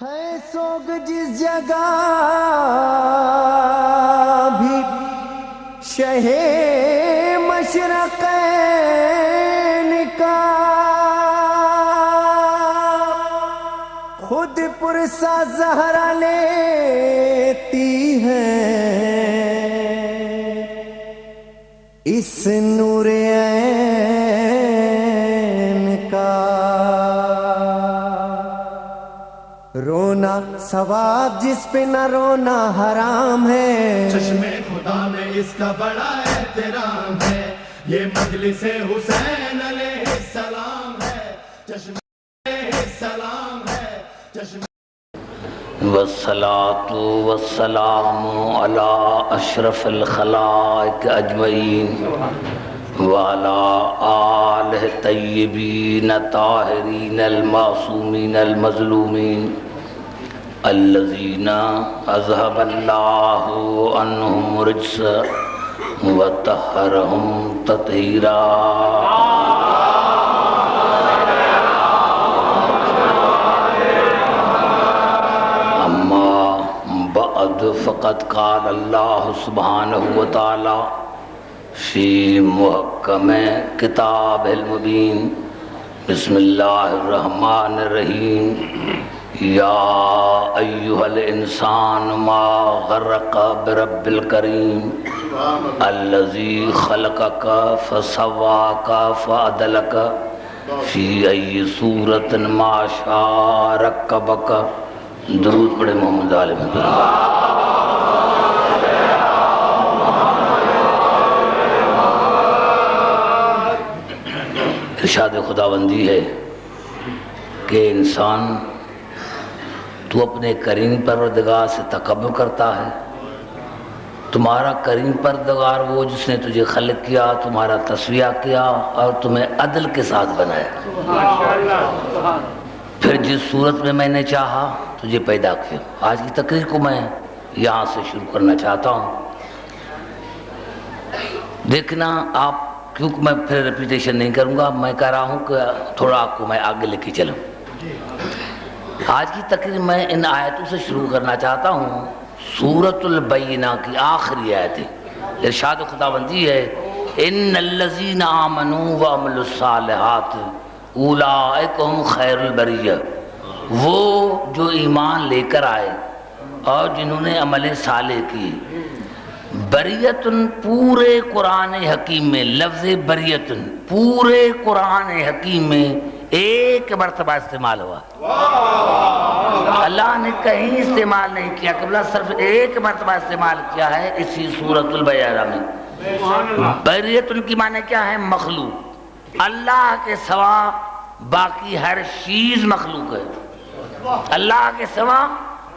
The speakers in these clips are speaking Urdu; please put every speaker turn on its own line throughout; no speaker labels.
ہے سوگ جس جگہ بھی شہ مشرقین کا، خود پرسا زہرا لیتی ہے اس نور عین کا۔ رونا ثواب جس پہ نہ رونا حرام ہے،
چشم خدا میں اس کا بڑا احترام ہے، یہ مجلس حسین علیہ السلام ہے، چشم علیہ السلام ہے، چشم
والصلاة والسلام على اشرف الخلائق اجمعین وعلى آلہ طیبین طاہرین المعصومین المظلومین الذین اذهب اللہ عنہم رجس وطہرہم تطہیرا۔ فقد قال اللہ سبحانہ وتعالی فی محکم کتاب المبین، بسم اللہ الرحمن الرحیم، یا ایہا الانسان ما غرق برب الکریم الذی خلقک فسواک فعدلک فی ای صورت ما شاء رکبک۔ درود پڑھے محمد علیہ وسلم۔ ارشاد خداوندی ہے کہ انسان تو اپنے کریم پروردگار سے تکبر کرتا ہے، تمہارا کریم پروردگار وہ جس نے تجھے خلق کیا، تمہارا تسویہ کیا اور تمہیں عدل کے ساتھ بنایا، پھر جس صورت میں میں نے چاہا تجھے پیدا کیا۔ آج کی تقریر کو میں یہاں سے شروع کرنا چاہتا ہوں۔ دیکھنا آپ، کیونکہ میں پھر ریپیٹیشن نہیں کروں گا، میں کہہ رہا ہوں کہ تھوڑا آپ کو میں آگے لے کے چلوں۔ آج کی تقریر میں ان آیتوں سے شروع کرنا چاہتا ہوں۔ سورۃ البینہ کی آخری آیت ہے، ارشاد خداوندی ہے ان الذین آمنوا وعملوا الصالحات اولئک هم خیر البریہ۔ وہ جو ایمان لے کر آئے اور جنہوں نے عمل صالح کی۔ بریتن پورے قرآن حکیم میں لفظ بریتن پورے قرآن حکیم میں ایک مرتبہ استعمال ہوا، اللہ نے کہیں استعمال نہیں کیا، قبلہ صرف ایک مرتبہ استعمال کیا ہے اسی سورۃ البینہ میں۔ بریتن کی معنی کیا ہے؟ مخلوق، اللہ کے سوا باقی ہر چیز مخلوق ہے، اللہ کے سوا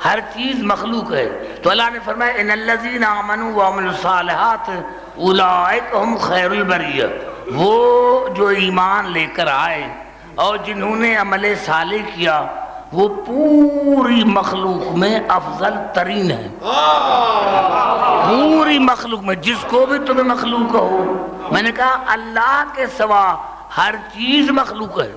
ہر چیز مخلوق ہے۔ تو اللہ نے فرمایا ان الذین آمنوا وعملوا الصالحات اولئک هم خیر البریہ۔ وہ جو ایمان لے کر آئے اور جنہوں نے عمل صالح کیا وہ پوری مخلوق میں افضل ترین ہے۔ پوری مخلوق میں، جس کو بھی تمہیں مخلوق ہو، میں نے کہا اللہ کے سوا ہر چیز مخلوق ہے،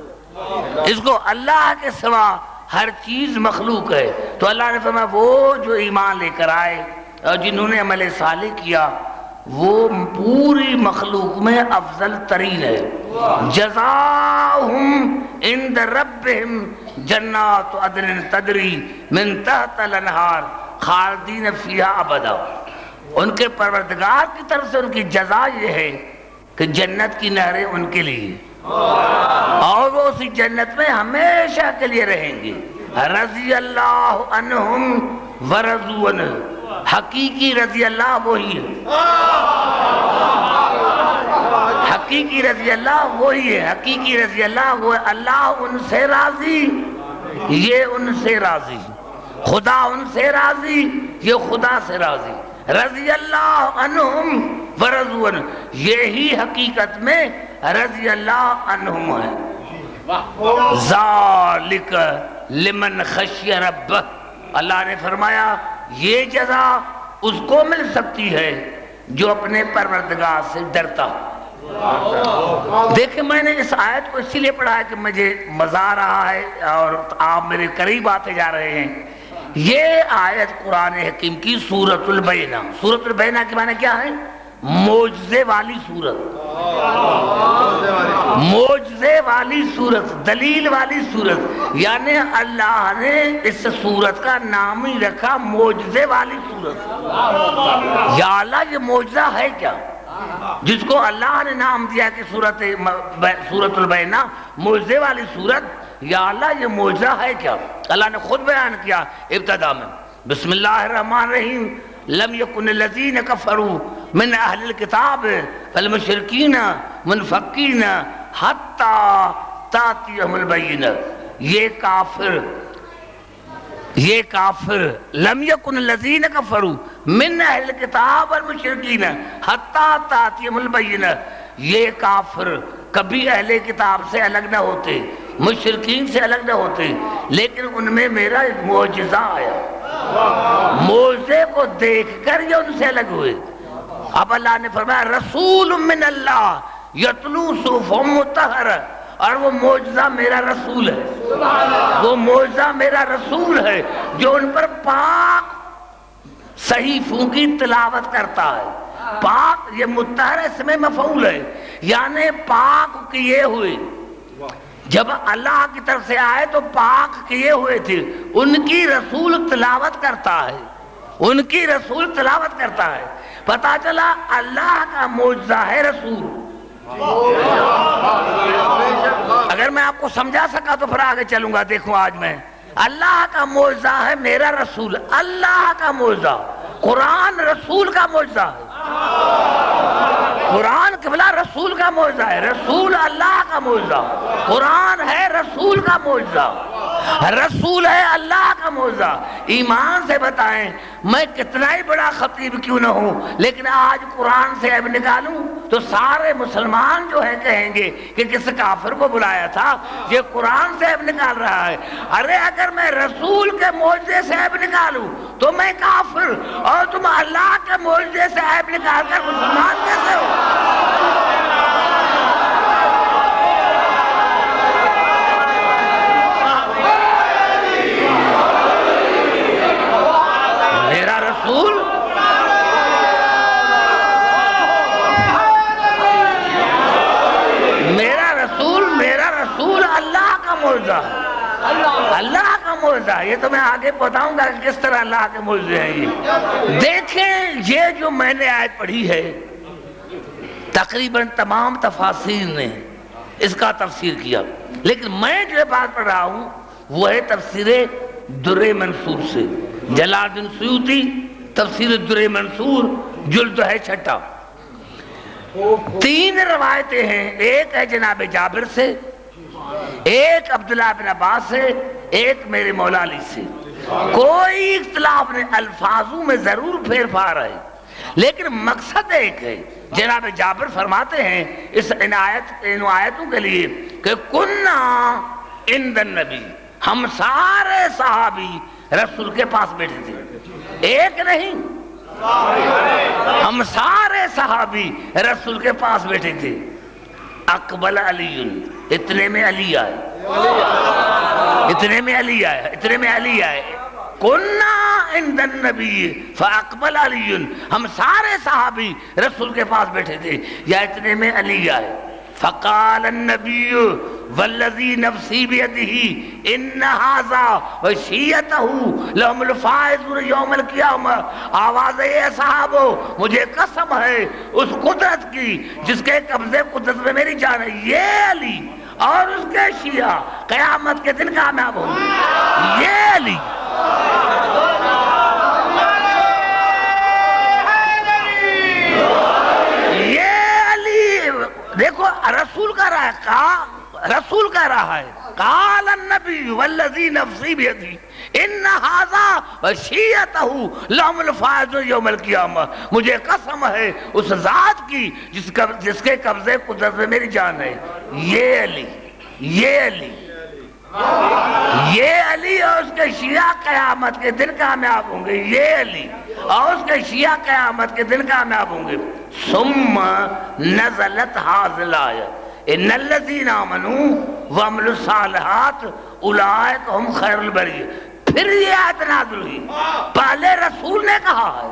اس کو اللہ کے سوا ہر چیز مخلوق ہے۔ تو اللہ نے فرمایا وہ جو ایمان لے کر آئے اور جنہوں نے عمل صالح کیا وہ پوری مخلوق میں افضل ترین ہے۔ جزاؤہم عند ربہم جنات عدن تجری من تحت الانہار خالدین فیہا ابدا۔ ان کے پروردگار کی طرف سے ان کی جزا یہ ہے کہ جنت کی نہریں ان کے لیے، اور وہ اسی جنت میں ہمیشہ کے لیے رہیں گے۔ رضی اللہ عنہم ورضوا عنہ۔ حقیقی رضی اللہ وہی ہے، حقیقی رضی اللہ وہی ہے، حقیقی رضی اللہ وہ ہے، اللہ ان سے راضی یہ ان سے راضی، خدا ان سے راضی یہ خدا سے راضی۔ رضی اللہ عنہم ورضوا عنہ، یہی حقیقت میں رضی اللہ عنہم ہے۔ ذالک لمن خشی ربہ، اللہ نے فرمایا یہ جزا اس کو مل سکتی ہے جو اپنے پروردگار سے ڈرتا، دیکھیں میں نے اس آیت کو اسی لیے پڑھا ہے کہ مجھے مزہ آ رہا ہے اور آپ میرے قریب آتے جا رہے ہیں. یہ آیت قرآن حکیم کی سورۃ البینہ. سورۃ البینہ کے معنی کیا ہے؟ معجزے والی سورت. معجزے والی سورت، دلیل والی سورت. یعنی اللہ نے اس سورت کا نام ہی رکھا معجزے والی سورت. یا اللہ یہ معجزہ ہے کیا جس کو اللہ نے نام دیا کہ سورۃ البینہ، معجزے والی سورت. یا اللہ یہ معجزہ ہے کیا؟ اللہ نے خود بیان کیا ابتدا میں، بسم اللہ الرحمن الرحیم. لم یکن الذین کفروا من اہل الکتاب والمشرکین منفکین حتی تأتیہم البینہ. یہ کافر لم یکن الذین کفروا من اہل الکتاب والمشرکین حتی تأتیہم البینہ. یہ کافر کبھی اہل کتاب سے الگ نہ ہوتے، مشرکین سے الگ نہ ہوتے، لیکن ان میں میرا ایک معجزہ آیا. معجزے کو دیکھ کر یہ ان سے الگ ہوئے. اب اللہ نے فرمایا رسول من اللہ یتلو صحفا مطہرہ، اور وہ معجزہ میرا رسول ہے. وہ معجزہ میرا رسول ہے جو ان پر پاک صحیفوں کی تلاوت کرتا ہے. پاک یہ مطہر اس میں مفعول ہے، یعنی پاک کیے ہوئے. جب اللہ کی طرف سے آئے تو پاک کیے ہوئے تھے. ان کی رسول تلاوت کرتا ہے، ان کی رسول تلاوت کرتا ہے. پتا چلا اللہ کا معجزہ ہے رسول. اگر میں آپ کو سمجھا سکا تو پھر آگے چلوں گا. دیکھو آج میں اللہ کا معجزہ ہے میرا رسول. اللہ کا معجزہ، قرآن رسول کا معجزہ ہے. قرآن قبلہ رسول کا معجزہ ہے. رسول اللہ کا معجزہ، قرآن ہے رسول کا معجزہ. رسول ہے اللہ کا معجزہ. ایمان سے بتائیں میں کتنا ہی بڑا خطیب کیوں نہ ہوں، لیکن آج قرآن سے عیب نکالوں تو سارے مسلمان جو ہیں کہیں گے کہ کس کافر کو بلایا تھا، یہ قرآن سے عیب نکال رہا ہے. ارے اگر میں رسول کے معجزے سے عیب نکالوں تو میں کافر، اور تم اللہ کے معجزے سے عیب نکال کر مسلمان کیسے ہو؟ میرا رسول میرا رسول اللہ کا معجزہ ہے. اللہ کا معجزہ. یہ تو میں آگے بتاؤں گا کہ کس طرح اللہ کے معجزے ہیں. یہ دیکھیں، یہ جو میں نے آیت پڑھی ہے تقریباً تمام تفاسیر نے اس کا تفسیر کیا، لیکن میں جو بات پڑھ رہا ہوں وہ ہے تفسیر در منصور سے. جلال الدین سیوطی تفسیر در منصور جلد ہے 6. 3 روایتیں ہیں. ایک ہے جناب جابر سے، ایک عبداللہ بن عباس سے، ایک میرے مولا علی سے. کوئی اختلاف نہیں، الفاظوں میں ضرور پھیر پھار ہے، لیکن مقصد ایک ہے. جناب جابر فرماتے ہیں ان آیتوں کے لیے کہ کننا عند النبی، ہم سارے صحابی رسول کے پاس بیٹھے تھے. ایک نہیں، ہم سارے صحابی رسول کے پاس بیٹھے تھے. اقبل علی، اتنے میں علی آئے، اتنے میں علی آئے، اتنے میں علی آئے. کننا عند النبی فاقبل علی، ہم سارے صحابی رسول کے پاس بیٹھے تھے، یا اتنے میں علی آئے. فقال النبی والذی نفسی بیدہ ان ھذا وشیعتہ لهم الفائزون یوم القیامہ. آواز اے صحابو، مجھے قسم ہے اس قدرت کی جس کے قبضے قدرت میں میری جان ہے، یہ علی اور اس کے شیعہ قیامت کے دن کامیاب ہوں گے. یہ علی دیکھو رسول کا رہا ہے، رسول کا رہا ہے. قال النبی والذی نفسی بیدہ ان ھذا وشیعتہ لهم الفائزون یوم القیامہ. مجھے قسم ہے اس ذات کی جس کے قبضے قدرت میں میری جان ہے. یہ علی، یہ علی. یہ علی اور اس کے شیعہ قیامت کے دن کامیاب ہوں گے، یہ علی اور اس کے شیعہ قیامت کے دن کامیاب ہوں گے۔ ثم نزلت حاضل آیت ان الذین آمنوا وعملوا الصالحات اولئک هم خیر البریہ۔ پھر یہ آیت نازل ہوئی، پہلے رسول نے کہا ہے،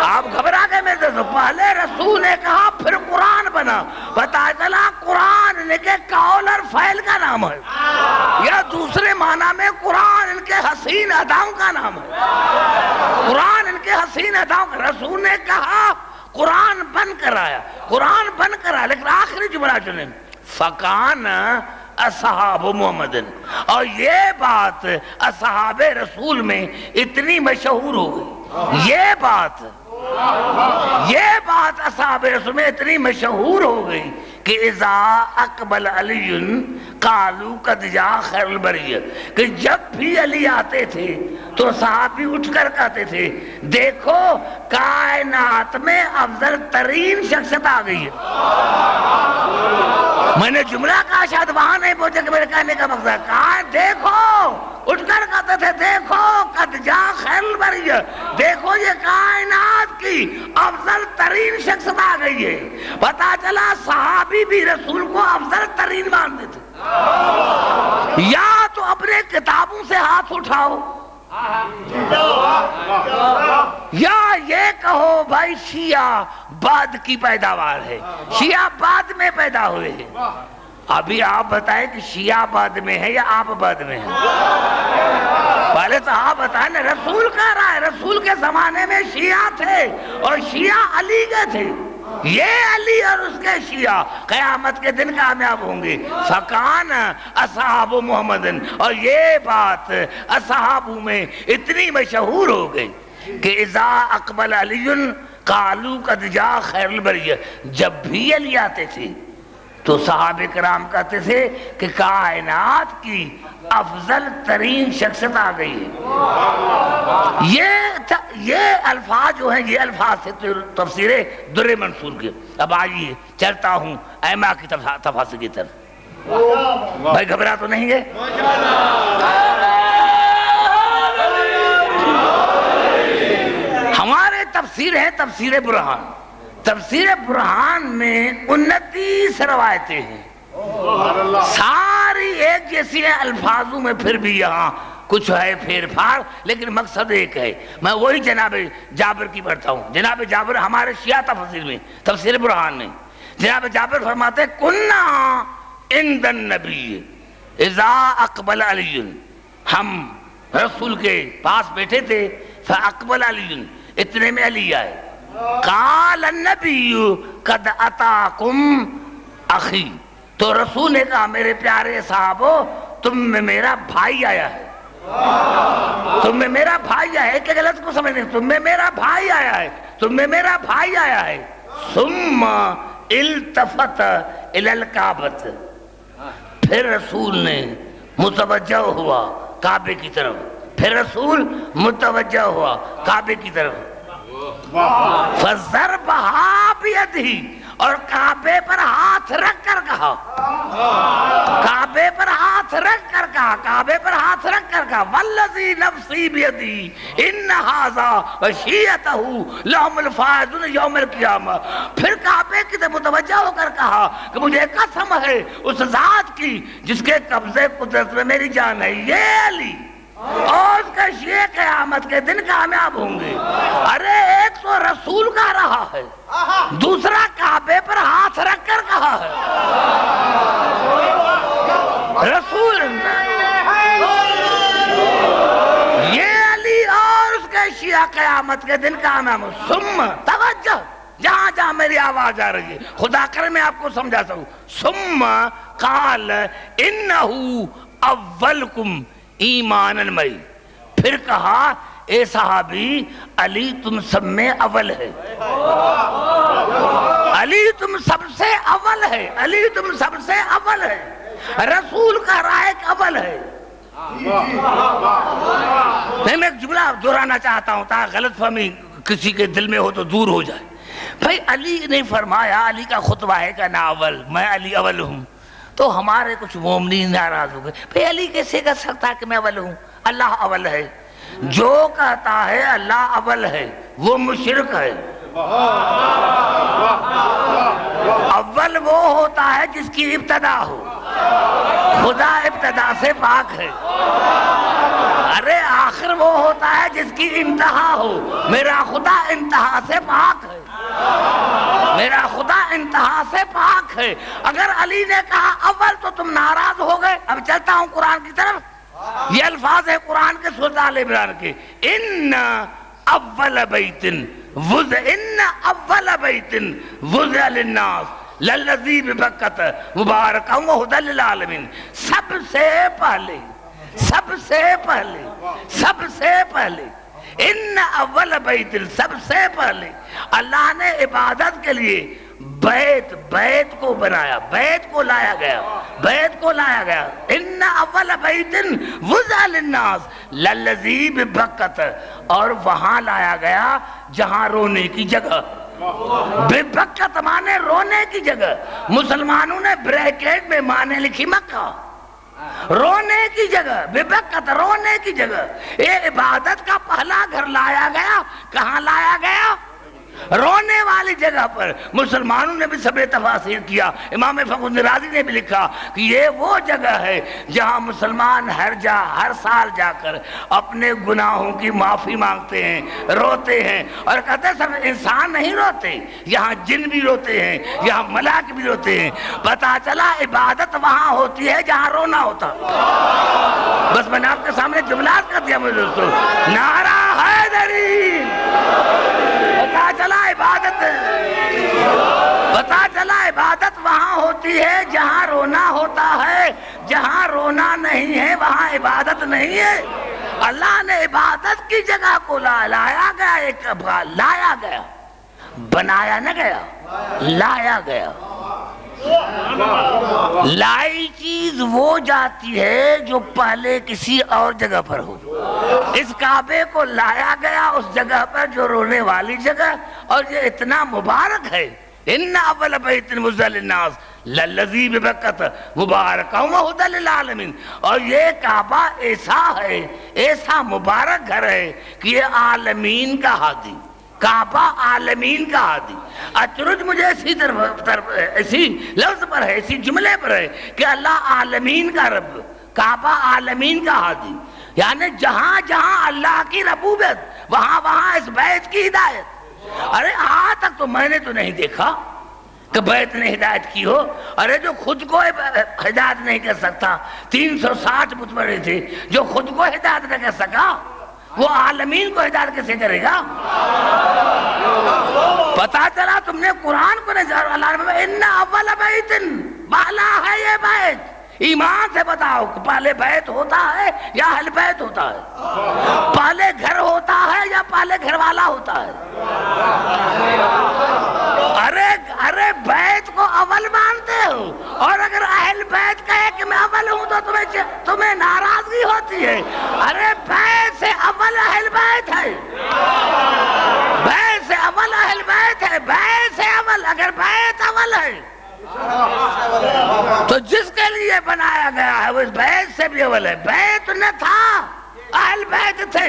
آپ گھبرا گئے میرے دوستو، پہلے رسول نے کہا پھر قرآن بنا، پتہ چلا قرآن ان کے قول اور فعل کا نام ہے، یا دوسرے معنی میں قرآن ان کے حسین اداؤں کا نام ہے، قرآن ان کے حسین اداؤں کا۔ رسول نے کہا قرآن بن کر آیا، قرآن بن کر آیا، لیکن آخری جملہ چنیں فکان اصحاب محمد، اور یہ بات اصحاب رسول میں اتنی مشہور ہو گئی، یہ بات اصحاب رسول میں اتنی مشہور ہو گئی کہ اذا اقبل علی قالوا قد جاء خیر البریہ، کہ جب بھی علی آتے تھے تو صحابی اٹھ کر کہتے تھے دیکھو کائنات میں افضل ترین شخصیت آ گئی ہے۔ میں نے جملہ کہا شاید وہاں نہیں پہنچے کہ میرے کہنے کا مقصد کہا دیکھو، اٹھ کر کہتے تھے دیکھو قد جاء خیر البریہ، دیکھو یہ کائنات کی افضل ترین شخصیت آ گئی ہے۔ پتہ چلا صحابی بھی رسول کو افضل ترین مانتے تھے۔ یا تو اپنے کتابوں سے ہاتھ اٹھاؤ، یا یہ کہو بھائی شیعہ بعد کی پیداوار ہے، شیعہ بعد میں پیدا ہوئے ہیں۔ ابھی آپ بتائیں کہ شیعہ بعد میں ہے یا آپ بعد میں ہیں؟ پہلے تو آپ بتائیں نا، رسول کہہ رہا ہے رسول کے زمانے میں شیعہ تھے اور شیعہ علی کے تھے، یہ علی اور اس کے شیعہ قیامت کے دن کامیاب ہوں گے۔ فکان اصحاب محمد، اور یہ بات اصحابوں میں اتنی مشہور ہو گئی کہ اذا اقبل علی قالوا قد جاء خیر البریہ، جب بھی علی آتے تھے تو صحابہ کرام کہتے تھے کہ کائنات کی افضل ترین شخصیت آ گئی ہے۔ یہ الفاظ جو ہیں یہ الفاظ سے تفسیر در منصور کے۔ اب آئیے چلتا ہوں ائمہ کی تفاسیر کی طرف۔ بھائی گھبرا تو نہیں ہے؟ ہمارے تفسیر ہے تفسیر برہان، تفسیر برہان میں 29 روایتیں ہیں، ساری ایک جیسی ہیں الفاظوں میں، پھر بھی یہاں کچھ ہے پھیر پھار، لیکن مقصد ایک ہے۔ میں وہی جناب جابر کی پڑھتا ہوں۔ جناب جابر ہمارے شیعہ تفسیر میں، تفسیر برہان میں جناب جابر فرماتے ہیں کننا عند النبی اذا اقبل علی، ہم رسول کے پاس بیٹھے تھے، فاقبل علی، اتنے میں علی آئے، قال النبی قد اتاکم اخی، تو رسول نے کہا میرے پیارے صحابو تم میں میرا بھائی آیا ہے، تم میں میرا بھائی آیا ہے، کہ غلط کو سمجھنے، تم میں میرا بھائی آیا ہے، تم میں میرا بھائی آیا ہے۔ ثم التفت الی الکعبۃ، پھر رسول نے متوجہ ہوا کعبے کی طرف، پھر رسول متوجہ ہوا کعبے کی طرف، فضربہا بیدہ، اور کعبے پر ہاتھ رکھ کر کہا، کعبے پر ہاتھ رکھ کر کہا، کعبے پر ہاتھ رکھ کر کہا والذی نفسی بیدی ان ھذا وشیعتہ لہم الفائزون یوم القیامہ، پھر کعبے کی طرف متوجہ ہو کر کہا کہ مجھے قسم ہے اس ذات کی جس کے قبضے قدرت میں میری جان ہے، یہ علی اور اس کا شیعہ قیامت کے دن کامیاب ہوں گے۔ ارے ایک تو رسول کہہ رہا ہے، دوسرا کعبے پر ہاتھ رکھ کر کہا ہے، رسول یہ علی اور اس کے شیعہ قیامت کے دن کامیاب ہوں۔ ثم توجہ، جہاں جہاں میری آواز آ رہی ہے خدا کر میں آپ کو سمجھا سکوں، ثم قال انہو اولکم ایماناً مئی، پھر کہا اے صحابی علی تم سب میں اول ہے، علی تم سب سے اول ہے، علی تم سب سے اول ہے، رسول کا رائے اول ہے۔ میں ایک جملہ دہرانا چاہتا ہوں تاکہ غلط فہمی کسی کے دل میں ہو تو دور ہو جائے۔ بھائی علی نے فرمایا، علی کا خطبہ ہے کہ نا اول، میں علی اول ہوں، تو ہمارے کچھ مومنین ناراض ہو گئے، بھئی علی کیسے کہہ سکتا ہے کہ میں اول ہوں؟ اللہ اول ہے۔ جو کہتا ہے اللہ اول ہے وہ مشرک ہے۔ اول وہ ہوتا ہے جس کی ابتدا ہو، خدا ابتدا سے پاک ہے۔ ارے آخر وہ ہوتا ہے جس کی انتہا ہو، میرا خدا انتہا سے پاک ہے، میرا خدا انتہا سے پاک ہے۔ اگر علی نے کہا اول تو تم ناراض ہو گئے۔ اب چلتا ہوں قرآن کی طرف، یہ الفاظ ہے قرآن کے سورۃ آل عمران کے، ان اول بیت وضع للناس للذی ببکۃ مبارکا وہدی للعالمین۔ سب سے پہلے ان اول بیت، سب سے پہلے اللہ نے عبادت کے لیے بیت کو بنایا، بیت کو لایا گیا۔ ان اول بیت وضع للناس للذی ببکۃ، اور وہاں لایا گیا جہاں رونے کی جگہ۔ ببکۃ مانے رونے کی جگہ، مسلمانوں نے بریکٹ میں مانے لکھی مکہ، رونے کی جگہ، ببکۃ رونے کی جگہ۔ یہ عبادت کا پہلا گھر لایا گیا، کہاں لایا گیا؟ رونے والی جگہ پر۔ مسلمانوں نے بھی سب تفاسیر کیا، امام فخر رازی نے بھی لکھا کہ یہ وہ جگہ ہے جہاں مسلمان ہر سال جا کر اپنے گناہوں کی معافی مانگتے ہیں، روتے ہیں، اور کہتے ہیں سب انسان نہیں روتے، یہاں جن بھی روتے ہیں، یہاں ملاک بھی روتے ہیں۔ پتا چلا عبادت وہاں ہوتی ہے جہاں رونا ہوتا۔ بس میں نے آپ کے سامنے جملات کر دیا میرے دوستو، نعرہ حیدری۔ پتا چلا عبادت وہاں ہوتی ہے جہاں رونا ہوتا ہے، جہاں رونا نہیں ہے وہاں عبادت نہیں ہے۔ اللہ نے عبادت کی جگہ کو لایا گیا، بنایا نہ گیا، لایا گیا۔ لائی چیز وہ جاتی ہے جو پہلے کسی اور جگہ پر ہو۔ اس کعبے کو لایا گیا اس جگہ پر جو رونے والی جگہ، اور یہ اتنا مبارک ہے۔ ان اول بیت وضع للناس للذی ببکۃ مبارکا وہدی للعالمین۔ اور یہ کعبہ ایسا ہے، ایسا مبارک گھر ہے کہ یہ عالمین کا ہادی، کعبہ عالمین کا ہادی۔ اچرج مجھے اسی لفظ پر ہے، اسی جملے پر ہے کہ اللہ عالمین کا رب، کعبہ عالمین کا ہادی، یعنی جہاں جہاں اللہ کی ربوبیت وہاں اس بیت کی ہدایت۔ ارے آج تک تو میں نے تو نہیں دیکھا کہ بیت نے ہدایت کی ہو۔ ارے جو خود کو ہدایت نہیں کر سکتا، 360 بت بنے تھے، جو خود کو ہدایت نہ کر سکا، وہ عالمین کو ہدایت کیسے کرے گا؟ پتا چلا تم نے قرآن کو نہیں، اللہ نے ان اول بیت، پہلا ہے یہ بیت۔ ایمان سے بتاؤ کہ پہلے بیت ہوتا ہے یا اہل بیت ہوتا ہے؟ پہلے گھر ہوتا ہے یا پہلے گھر والا ہوتا ہے؟ ارے بیت کو اول مانتے ہو، اور اگر اہل بیت کہے کہ میں اول ہوں تو تمہیں ناراضگی ہوتی ہے۔ ارے بیت سے اول اہل بیت ہے، بیت سے اول اہل بیت ہے، بیت سے اول۔ اگر بیت اول ہے تو جس کے لیے بنایا گیا ہے وہ اس بیت سے بھی اول ہے۔ بیت نہ تھا، اہل بیت تھے،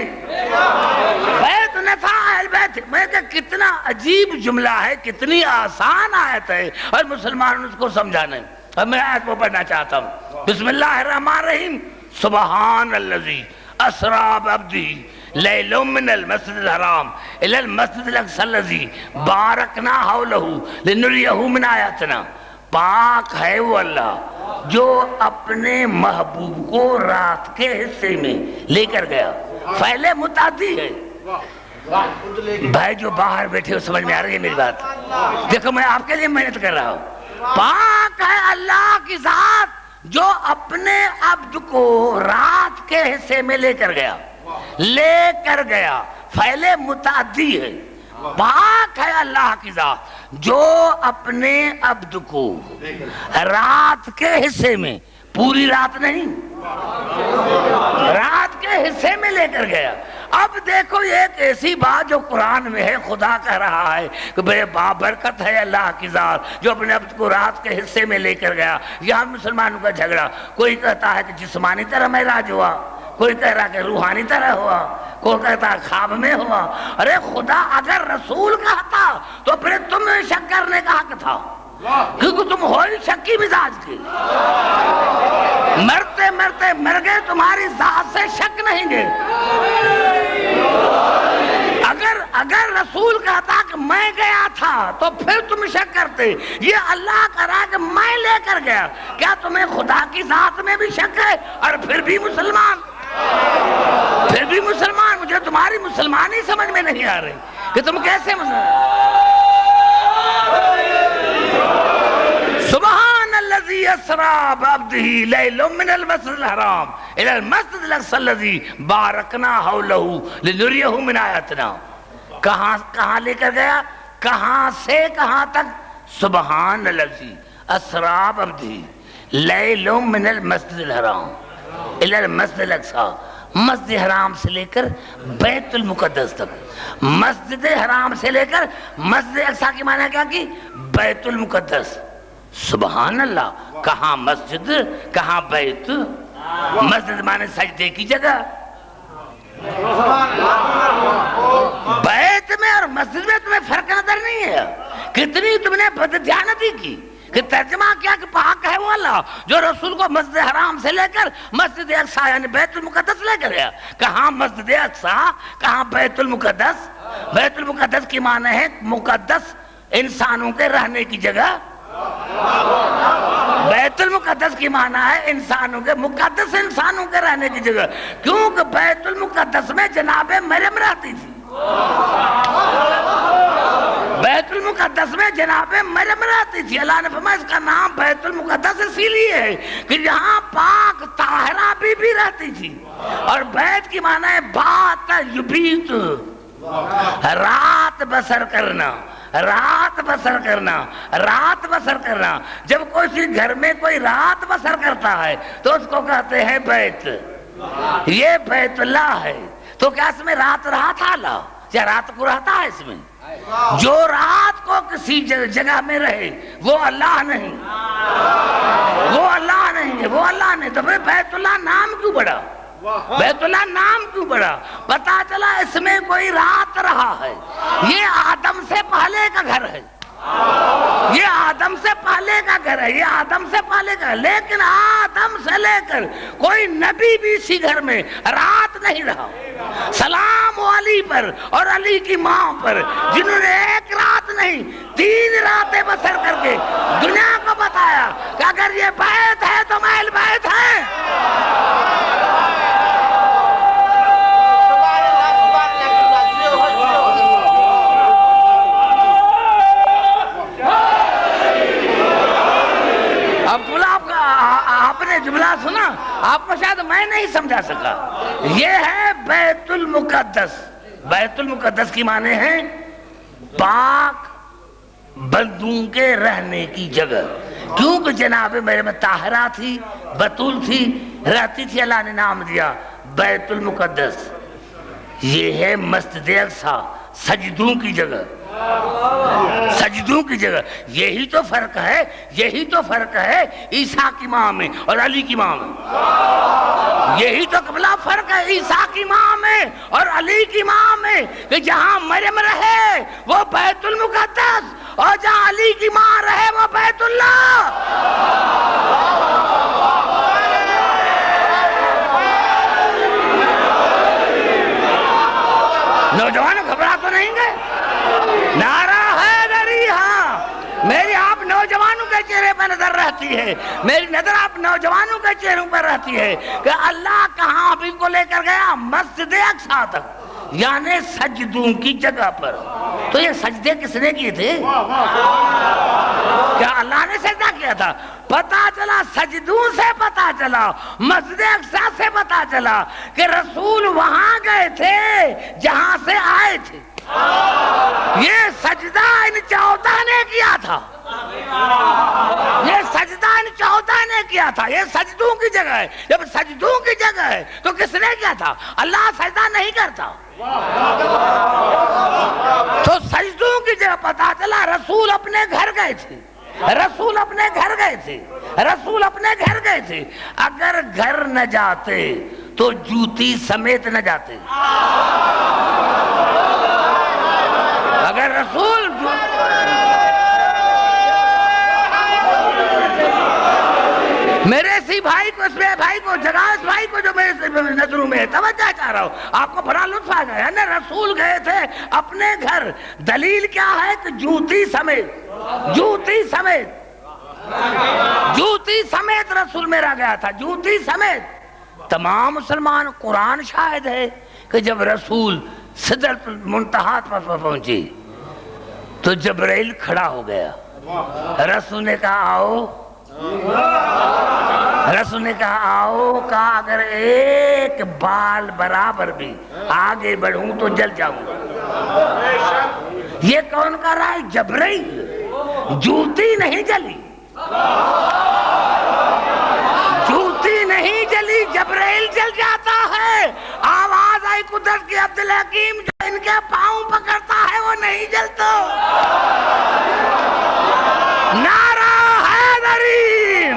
بیت نہ تھا، اہل بیت۔ میں کہ کتنا عجیب جملہ ہے، کتنی آسان آیت ہے، اور مسلمانوں اس کو سمجھانے۔ اب میں آیت کو پڑھنا چاہتا ہوں۔ بسم اللہ الرحمن الرحیم۔ سبحان الذی اسری بعبدہ لیلا من المسجد الحرام الی المسجد الاقصی الذی بارکنا حولہ لنریہ من آیاتنا۔ پاک ہے وہ اللہ جو اپنے محبوب کو رات کے حصے میں لے کر گیا۔ پہلے متعدی ہے۔ بھائی جو باہر بیٹھے ہو سمجھ میں آ رہی ہے میری بات؟ دیکھو میں آپ کے لیے محنت کر رہا ہوں۔ پاک ہے اللہ کی ذات جو اپنے عبد کو رات کے حصے میں لے کر گیا، پہلے متعدی ہے۔ پاک ہے اللہ کی ذات جو اپنے عبد کو رات کے حصے میں، پوری رات نہیں، رات کے حصے میں لے کر گیا۔ اب اب دیکھو ایک ایسی بات جو قرآن میں ہے، خدا کہہ رہا ہے کہ بے بابرکت ہے اللہ کی ذات جو اپنے عبد کو رات کے حصے میں لے کر گیا۔ یہاں مسلمانوں کا جھگڑا، کوئی کہتا ہے کہ جسمانی طرح معراج ہوا، کوئی کہہ رہا کہ روحانی طرح ہوا، کوئی کہتا ہے خواب میں ہوا۔ ارے خدا اگر رسول کہتا تو پھر تمہیں شک کرنے کا حق تھا، کیونکہ تم ہو ہی شکی مزاج کی، مرتے مرتے مر گئے، تمہاری ذات سے شک نہیں گئے۔ اگر رسول کہتا کہ میں گیا تھا تو پھر تم شک کرتے، یہ اللہ کہہ رہا کہ میں لے کر گیا، کیا تمہیں خدا کی ذات میں بھی شک ہے؟ اور پھر بھی مسلمان، مجھے تمہاری مسلمانی سمجھ میں نہیں آ رہی کہ تم کیسے سبحان الذی اسری بعبدہ لیلا من المسجد الحرام الی المسجد الاقصی الذی بارکنا حولہ لنریہ من آیاتنا۔ کہاں لے کر گیا؟ کہاں سے کہاں تک؟ سبحان الذی اسری بعبدہ لیلا من المسجد الحرام الی المسجد الاقصی، مسجد حرام سے لے کر بیت المقدس تک، مسجد حرام سے لے کر مسجد اقصی کی معنی کیا کی؟ بیت المقدس۔ سبحان اللہ، کہاں مسجد کہاں بیت؟ مسجد معنی سجدے کی جگہ، بیت میں اور مسجد میں تمہیں فرق نظر نہیں ہے؟ کتنی تم نے بددیانتی کی کہ ترجمہ کیا کہ پاک ہے وہ اللہ جو رسول کو مسجد حرام سے لے کر مسجد اقصی یعنی بیت المقدس لے کر گیا۔ کہاں مسجد اقصی، کہاں بیت المقدس؟ بیت المقدس کی معنی ہے مقدس انسانوں کے رہنے کی جگہ، بیت المقدس کی معنی ہے انسانوں کے، مقدس انسانوں کے رہنے کی جگہ، کیونکہ بیت المقدس میں جناب مریم رہتی تھی، بیت المقدس میں جناب مریم رہتی تھی۔ اللہ نے فرمایا اس کا نام بیت المقدس اسی لیے ہے کہ یہاں پاک طاہرہ بی رہتی تھی۔ اور بیت کی معنی ہے بات یبیت، رات بسر کرنا، رات بسر کرنا، رات بسر کرنا۔ جب کوئی گھر میں کوئی رات بسر کرتا ہے تو اس کو کہتے ہیں بیت، یہ بیت اللہ ہے۔ تو کیا اس میں رات رہا تھا اللہ؟ کیا رات کو رہتا ہے اس میں؟ جو رات کو کسی جگہ میں رہے وہ اللہ نہیں، وہ اللہ نہیں ہے، وہ اللہ نہیں۔ تو پھر بیت اللہ نام کیوں بڑھا؟ بیت اللہ نام کیوں بڑھا؟ پتا چلا اس میں کوئی رات رہا ہے، یہ آدم سے پہلے کا گھر ہے، یہ آدم سے پہلے کا گھر ہے، یہ آدم سے پہلے کا ہے، لیکن آدم سے لے کر کوئی نبی بھی اسی گھر میں رات نہیں رہا۔ سلام علی پر اور علی کی ماں پر جنہوں نے ایک رات نہیں 3 راتیں بسر کر کے دنیا کو بتایا کہ اگر یہ بیت ہے تو محل بیت ہے۔ آپ نے جملہ سنا، آپ کو شاید میں نہیں سمجھا سکا۔ یہ ہے بیت المقدس۔ بیت المقدس کی معنی ہے پاک بندوں کے رہنے کی جگہ، کیونکہ جناب میرے میں طاہرہ تھی، بطول تھی، رہتی تھی، اللہ نے نام دیا بیت المقدس۔ یہ ہے مسجد اقصی، سجدوں کی جگہ، سجدوں کی جگہ۔ یہی تو فرق ہے، یہی تو فرق ہے عیسیٰ کی ماں میں اور علی کی ماں میں، یہی تو قبلہ فرق ہے عیسیٰ کی ماں میں اور علی کی ماں میں، کہ جہاں مریم رہے وہ بیت المقدس اور جہاں علی کی ماں رہے وہ بیت اللہ۔ نوجوانوں گھبرا تو نہیں گئے؟ نعرہ حیدری، ہاں میری آپ نوجوانوں کے چہرے پر نظر رہتی ہے، میری نظر آپ نوجوانوں کے چہروں پر رہتی ہے کہ اللہ کہاں ابھی کو لے کر گیا؟ مسجد اقصی تک، یعنی سجدوں کی جگہ پر۔ تو یہ سجدے کس نے کیے تھے؟ کیا اللہ نے سجدہ کیا تھا؟ پتا چلا سجدوں سے، پتا چلا مسجد اقصی سے، پتا چلا کہ رسول وہاں گئے تھے جہاں سے آئے تھے۔ یہ سجدہ ان 14 نے کیا تھا، یہ سجدہ ان 14 نے کیا تھا، یہ سجدوں کی جگہ ہے۔ جب سجدوں کی جگہ ہے تو کس نے کیا تھا؟ اللہ سجدہ نہیں کرتا۔ تو سجدوں کی جگہ پتا چلا رسول اپنے گھر گئے تھے، رسول اپنے گھر گئے تھے، رسول اپنے گھر گئے تھے۔ اگر گھر نہ جاتے تو جوتی سمیت نہ جاتے۔ اگر رسول میرے اسی بھائی کو، اس میں بھائی کو، جگاس بھائی کو جو میرے نظروں میں توجہ چاہ رہا ہوں، آپ کو بڑا لطف آ گیا ہے۔ رسول گئے تھے اپنے گھر، دلیل کیا ہے کہ جوتی سمیت، جوتی سمیت، جوتی سمیت رسول میرا گیا تھا، جوتی سمیت۔ تمام مسلمان قرآن شاہد ہے کہ جب رسول سدرۃ المنتہا پر پہنچی تو جبرائیل کھڑا ہو گیا۔ رسول نے کہا آؤ، رسول نے کہا آؤ، کہا اگر ایک بال برابر بھی آگے بڑھوں تو جل جاؤں گا۔ یہ کون کر رہا ہے؟ جبرائیل۔ جوتی نہیں جلی، جوتی نہیں جلی، جبرائیل جل جاتا ہے۔ آواز آئی قدرت کی، عبدالحکیم جو ان کے پاؤں پکڑتا ہے وہ نہیں جلتا۔ نعرہ حیدری،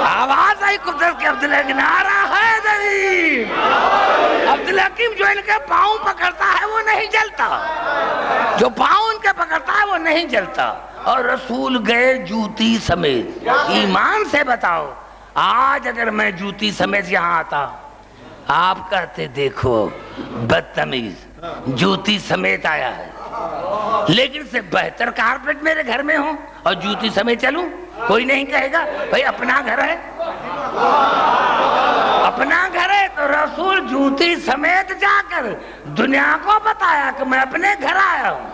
آواز آئی قدرت کی، عبدالحکیم نعرہ حیدری۔ عبدالحکیم جو ان کے پاؤں پکڑتا ہے وہ نہیں جلتا، جو پاؤں ان کے پکڑتا ہے وہ نہیں جلتا۔ اور رسول گئے جوتی سمیت۔ ایمان سے بتاؤ، آج اگر میں جوتی سمیت یہاں آتا، آپ کہتے دیکھو بدتمیز جوتی سمیت آیا ہے، لیکن سے بہتر کارپیٹ میرے گھر میں ہوں اور جوتی سمیت چلوں، کوئی نہیں کہے گا بھائی اپنا گھر ہے، اپنا گھر ہے۔ تو رسول جوتی سمیت جا کر دنیا کو بتایا کہ میں اپنے گھر آیا ہوں،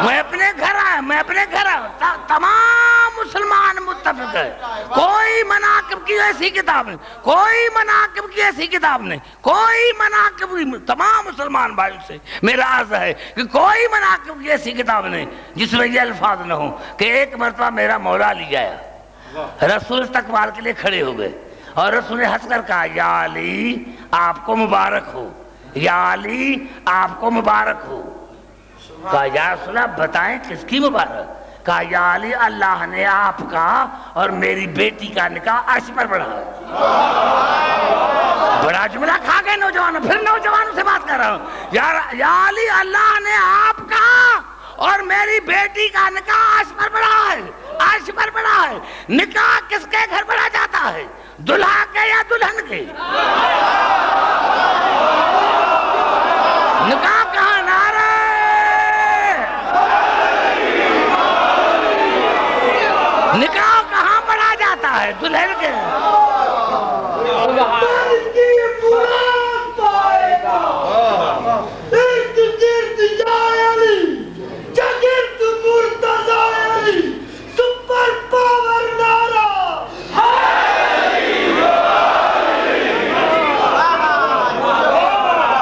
میں اپنے گھر آیا، میں اپنے گھر آیا۔ تمام مسلمان متفق ہے، کوئی مناقب کی ایسی کتاب نہیں، کوئی مناقب کی ایسی کتاب نہیں، کوئی مناقب، تمام مسلمان بھائیوں سے میرا عرض ہے کہ کوئی مناقب کی ایسی کتاب نہیں جس میں یہ الفاظ نہ ہوں کہ ایک مرتبہ میرا مولا لی آیا، رسول استقبال کے لیے کھڑے ہو گئے اور رسول نے ہنس کر کہا یا علی آپ کو مبارک ہو، یا علی آپ کو مبارک ہو۔ کہا یا رسول اللہ بتائیں کس کی مبارک؟ کہا یا علی اللہ نے آپ کا اور میری بیٹی کا نکاح عرش پر بڑھا۔ بڑا جملہ کھا گئے نوجوانوں، پھر نوجوانوں سے بات کر رہا ہوں۔ یا علی اللہ نے آپ کا اور میری بیٹی کا نکاح عرش پر بڑھا ہے، عرش پر بڑھا ہے۔ نکاح کس کے گھر بڑھا جاتا ہے؟ دلہا کے یا دلہن کے؟ نکاح کہاں؟ نعرہ نکاح کہاں پڑھا جاتا ہے؟ دلہن کے۔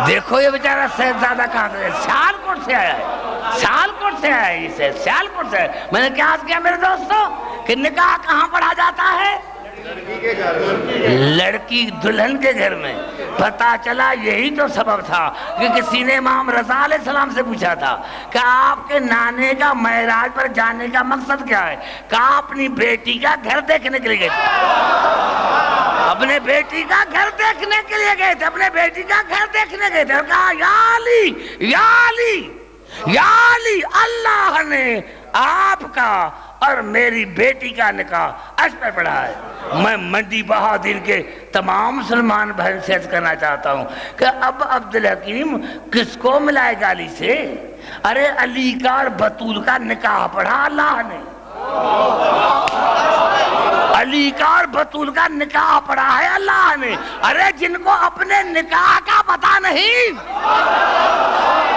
دیکھو یہ بیچارہ صاحبزادہ کہاں سے، سیالکوٹ سے آیا ہے، سیالکوٹ سے آیا ہے، اسے سیالکوٹ سے۔ میں نے کیا عرض کیا میرے دوستو کہ نکاح کہاں پڑھا جاتا ہے؟ لڑکی دلہن کے گھر میں۔ پتا چلا یہی تو سبب تھا کہ کسی نے امام رضا علیہ السلام سے پوچھا تھا کہ آپ کے نانے کا معراج پر جانے کا مقصد کیا ہے؟ کہا اپنی بیٹی کا گھر دیکھنے کے لیے گئے تھے، اپنے بیٹی کا گھر دیکھنے کے لیے گئے تھے، اپنے بیٹی کا گھر دیکھنے گئے تھے۔ اور کہا یا علی یا علی یا علی اللہ نے آپ کا اور میری بیٹی کا نکاح عرش پر پڑھا ہے۔ میں منڈی بہادر کے تمام مسلمان بھائی سے عرض کرنا چاہتا ہوں کہ اب عبدالحکیم کس کو ملائے گا علی سے؟ ارے علی کا اور بطول کا نکاح پڑھا اللہ نے، علی کا اور بطول کا نکاح پڑھا ہے اللہ نے۔ ارے جن کو اپنے نکاح کا پتہ نہیں،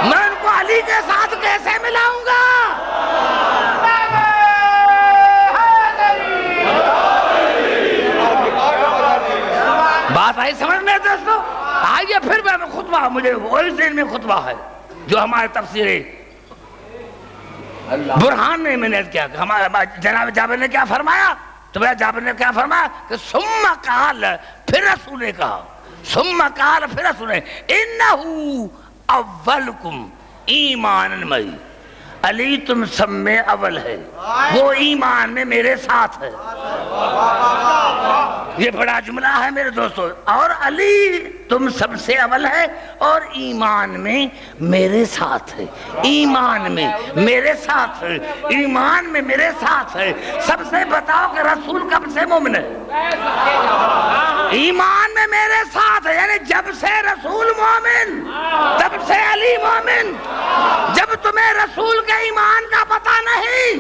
میں ان کو علی کے ساتھ کیسے ملاؤں گا؟ بات آئی سمجھ میں دوستو؟ آئیے پھر میں خطبہ، مجھے وہی ذہن میں خطبہ ہے، جو ہمارے تفسیر برہان میں نے کیا کہ ہمارا جناب جابر نے کیا فرمایا؟ تو میرا جابر نے کیا فرمایا کہ ثم قال، پھر رسول نے کہا، ثم قال، پھر رسول نے، انہو اولکم ایمانا معی، علی تم سب میں اول ہے، وہ ایمان میں میرے ساتھ ہے۔ یہ بڑا جملہ ہے میرے دوستو، اور علی تم سب سے اول ہے اور ایمان میں میرے ساتھ ہے، ایمان میں میرے ساتھ ہے، ایمان میں میرے ساتھ ہے۔ سب سے بتاؤ کہ رسول کب سے مومن ہے؟ ایمان میں میرے ساتھ ہے، یعنی جب سے رسول مومن تب سے علی مومن۔ جب تمہیں رسول کے ایمان کا پتہ نہیں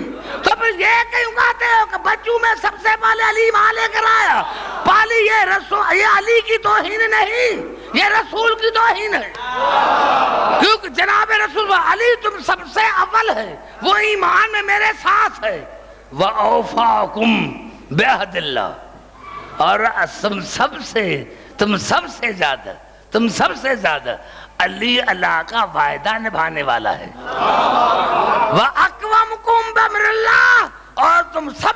تو پھر یہ کیوں کہتے ہو کہ بچوں میں سب سے پہلے علی ایمان لے کر آیا؟ پہلے یہ علی کی توہین نہیں، یہ رسول کی توہین ہے، کیونکہ جناب رسول علی تم سب سے اول ہے، وہ ایمان میں میرے ساتھ ہے۔ وَأَوْفَاكُمْ بِعَهْدِ اللَّهِ، اور تم سب سے زیادہ علی اللہ کا وعدہ نبھانے والا ہے۔ وَأَقْوَمْكُمْ بِأَمْرِ اللَّهِ، اور تم سب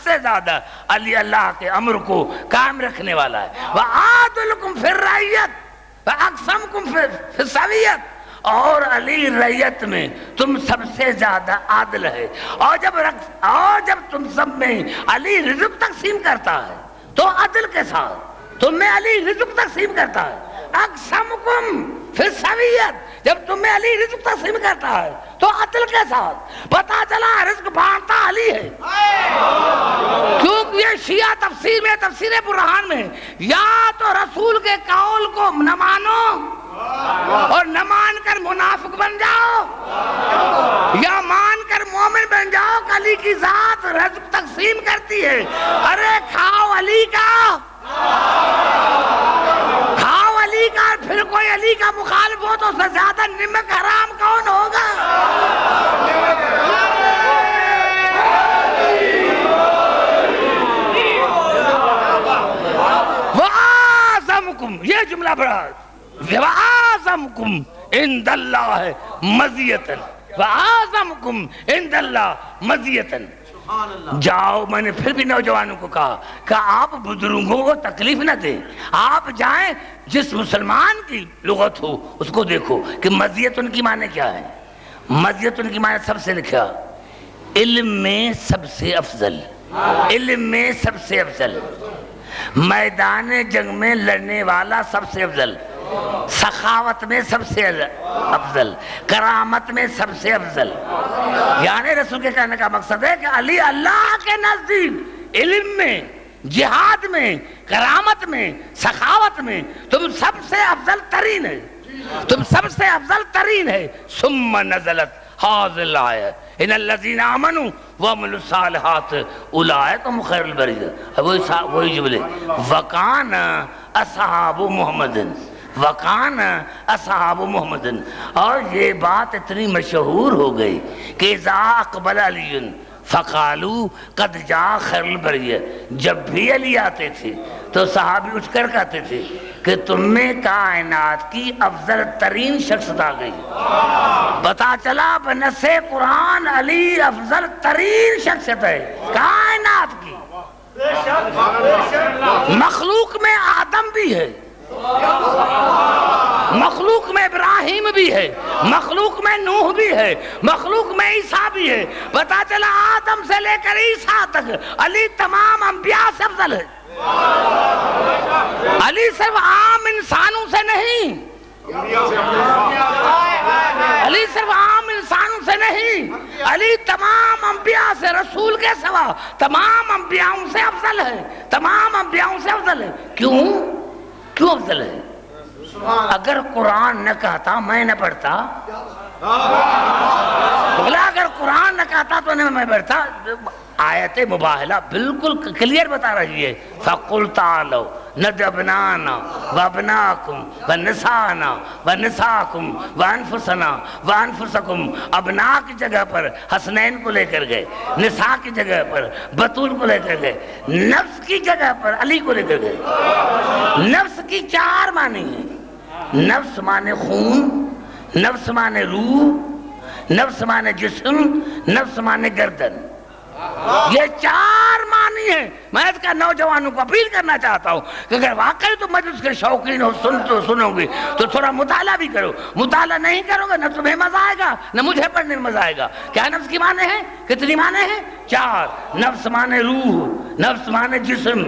سے زیادہ علی اللہ کے امر کو قائم رکھنے والا ہے۔ وَعَادُلُكُمْ فِي الرَّعِيَّةِ وَأَقْسَمْكُمْ فِي السَّوِيَّةِ، اور علی ریت میں تم سب سے زیادہ عادل ہے۔ اور جب تم سب میں علی رزق تقسیم کرتا ہے تو عدل کے ساتھ، تم میں علی رزق تقسیم کرتا ہے۔ اقسمکم فی السویت، جب تم میں علی رزق تقسیم کرتا ہے تو عدل کے ساتھ، پتا چلا رزق بانٹتا علی ہے۔ کیونکہ یہ شیعہ تفسیر برہان میں یا تو رسول کے قول کو نہ مانو اور نہ مان کر منافق بن جاؤ، یا مان کر مومن بن جاؤ کہ علی کی ذات رزق تقسیم کرتی ہے۔ ارے کھاؤ علی کا، کھاؤ علی کا، پھر کوئی علی کا مخالف ہو تو اس سے زیادہ نمک حرام کون ہوگا؟ وَآزَمْكُمْ، یہ جملہ بڑا، وَآزَمْكُمْ عِنْدَ اللَّهِ مَزِيَّةً، وَآزَمْكُمْ عِنْدَ اللَّهِ مَزِيَّةً۔ جاؤ، میں نے پھر بھی نوجوانوں کو کہا کہ آپ بزرگوں کو تکلیف نہ دیں، آپ جائیں جس مسلمان کی لغت ہو اس کو دیکھو کہ مزیت ان کی معنی کیا ہے۔ مزیت ان کی معنی سب سے لکھا، علم میں سب سے افضل، علم میں سب سے افضل، میدان جنگ میں لڑنے والا سب سے افضل، سخاوت میں سب سے افضل، کرامت میں سب سے افضل۔ یعنی رسول کے کہنے کا مقصد ہے کہ علی اللہ کے نزدیک علم میں، جہاد میں، کرامت میں، سخاوت میں تم سب سے افضل ترین ہے، تم سب سے افضل ترین ہے۔ ثم نزلت هذه الآية ان الذين آمنوا وعملوا الصالحات اولئک هم خیر البریہ، وہی جملے، وکان اصحاب محمد، وکان اصحاب محمد۔ اور یہ بات اتنی مشہور ہو گئی کہ اذا اقبل علی فقالوا قد جاء خیر البریہ، جب بھی علی آتے تھے تو صحابی اٹھ کر کہتے تھے کہ تم میں کائنات کی افضل ترین شخص آ گئی۔ پتا چلا بنص قرآن علی افضل ترین شخصیت ہے کائنات کی۔ مخلوق میں آدم بھی ہے، مخلوق میں ابراہیم بھی ہے، مخلوق میں نوح بھی ہے، مخلوق میں عیسیٰ بھی ہے۔ پتا چلا آدم سے لے کر عیسیٰ تک علی تمام انبیاء سے افضل ہے۔ علی صرف عام انسانوں سے نہیں، علی صرف عام انسانوں سے نہیں، علی تمام انبیاء سے، رسول کے سوا تمام انبیاءوں سے افضل ہے، تمام انبیاءوں سے افضل ہے۔ کیوں افضل ہے؟ اگر قرآن نہ کہتا میں نہ پڑھتا، اگر قرآن نہ کہتا تو میں پڑھتا۔ آیت مباہلہ بالکل کلیئر بتا رہی ہے، فَقُلْ تَعَالَوْا نَدْعُ أَبْنَاءَنَا وَأَبْنَاءَكُمْ وَنِسَاءَنَا وَنِسَاءَكُمْ وَأَنفُسَنَا وَأَنفُسَكُمْ۔ ابناء کی جگہ پر حسنین کو لے کر گئے، نساء کی جگہ پر بطول کو لے کر گئے، نفس کی جگہ پر علی کو لے کر گئے۔ نفس کی چار معنی ہیں، نفس معنی خون، نفس مانے روح، نفس مانے جسم، نفس مانے گردن. یہ 4 معنی ہیں. میں اس کا نوجوانوں کو اپیل کرنا چاہتا ہوں کہ اگر واقعی تو مجلس کے شوقین ہو سنو گے تو تھوڑا مطالعہ بھی کرو. مطالعہ نہیں کرو گے نہ تمہیں مزہ آئے گا نہ مجھے پڑھنے میں مزہ آئے گا. کیا نفس کی معنی ہے؟ کتنی معنی ہے؟ 4. نفس مانے روح، نفس مانے جسم،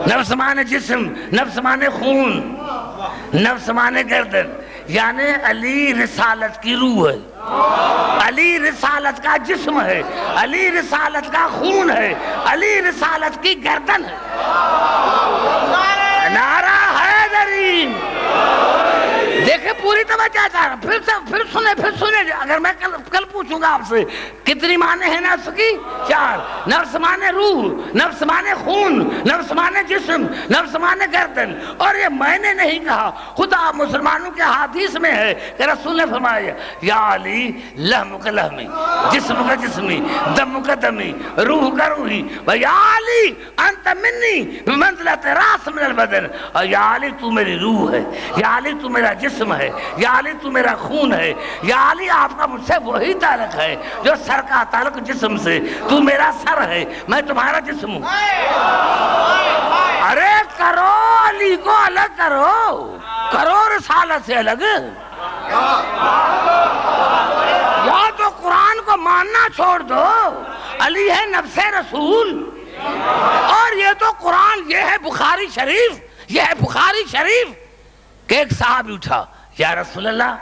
نفس مانے جسم، نفس مانے خون، نفس مانے گردن. یعنی علی رسالت کی روح ہے، علی رسالت کا جسم ہے، علی رسالت کا خون ہے، علی رسالت کی گردن ہے. نعرہ حیدری. دیکھیں پوری توجہ چاہ رہا ہوں. پھر سنیں. اگر میں کل پوچھوں گا آپ سے کتنی معنی ہے نفس کی؟ 4. نفس مانے روح، نفس مانے خون، نفس مانے جسم، نفس مانے گردن. اور یہ میں نے نہیں کہا، خدا مسلمانوں کے حدیث میں ہے کہ رسول نے فرمایا یا علی لحم کا لحمی، جسم کا جسمی، دم کا دمی، روح کا روحی. یا علی انت منی بمنزلۃ راس من البدن. اور یا علی تو میری روح ہے، یا علی تو میرا جسم ہے، یا علی تو میرا خون ہے. یا علی آپ کا مجھ سے وہی تعلق ہے جو سر کا تعلق جسم سے. تو میرا سر ہے، میں تمہارا جسم ہوں. ارے کرو علی کو الگ کرو رسالت سے الگ. یا تو قرآن کو ماننا چھوڑ دو. علی ہے نفس رسول. اور یہ تو قرآن، یہ ہے بخاری شریف، یہ ہے بخاری شریف کہ ایک صحابی اٹھا، یا رسول اللہ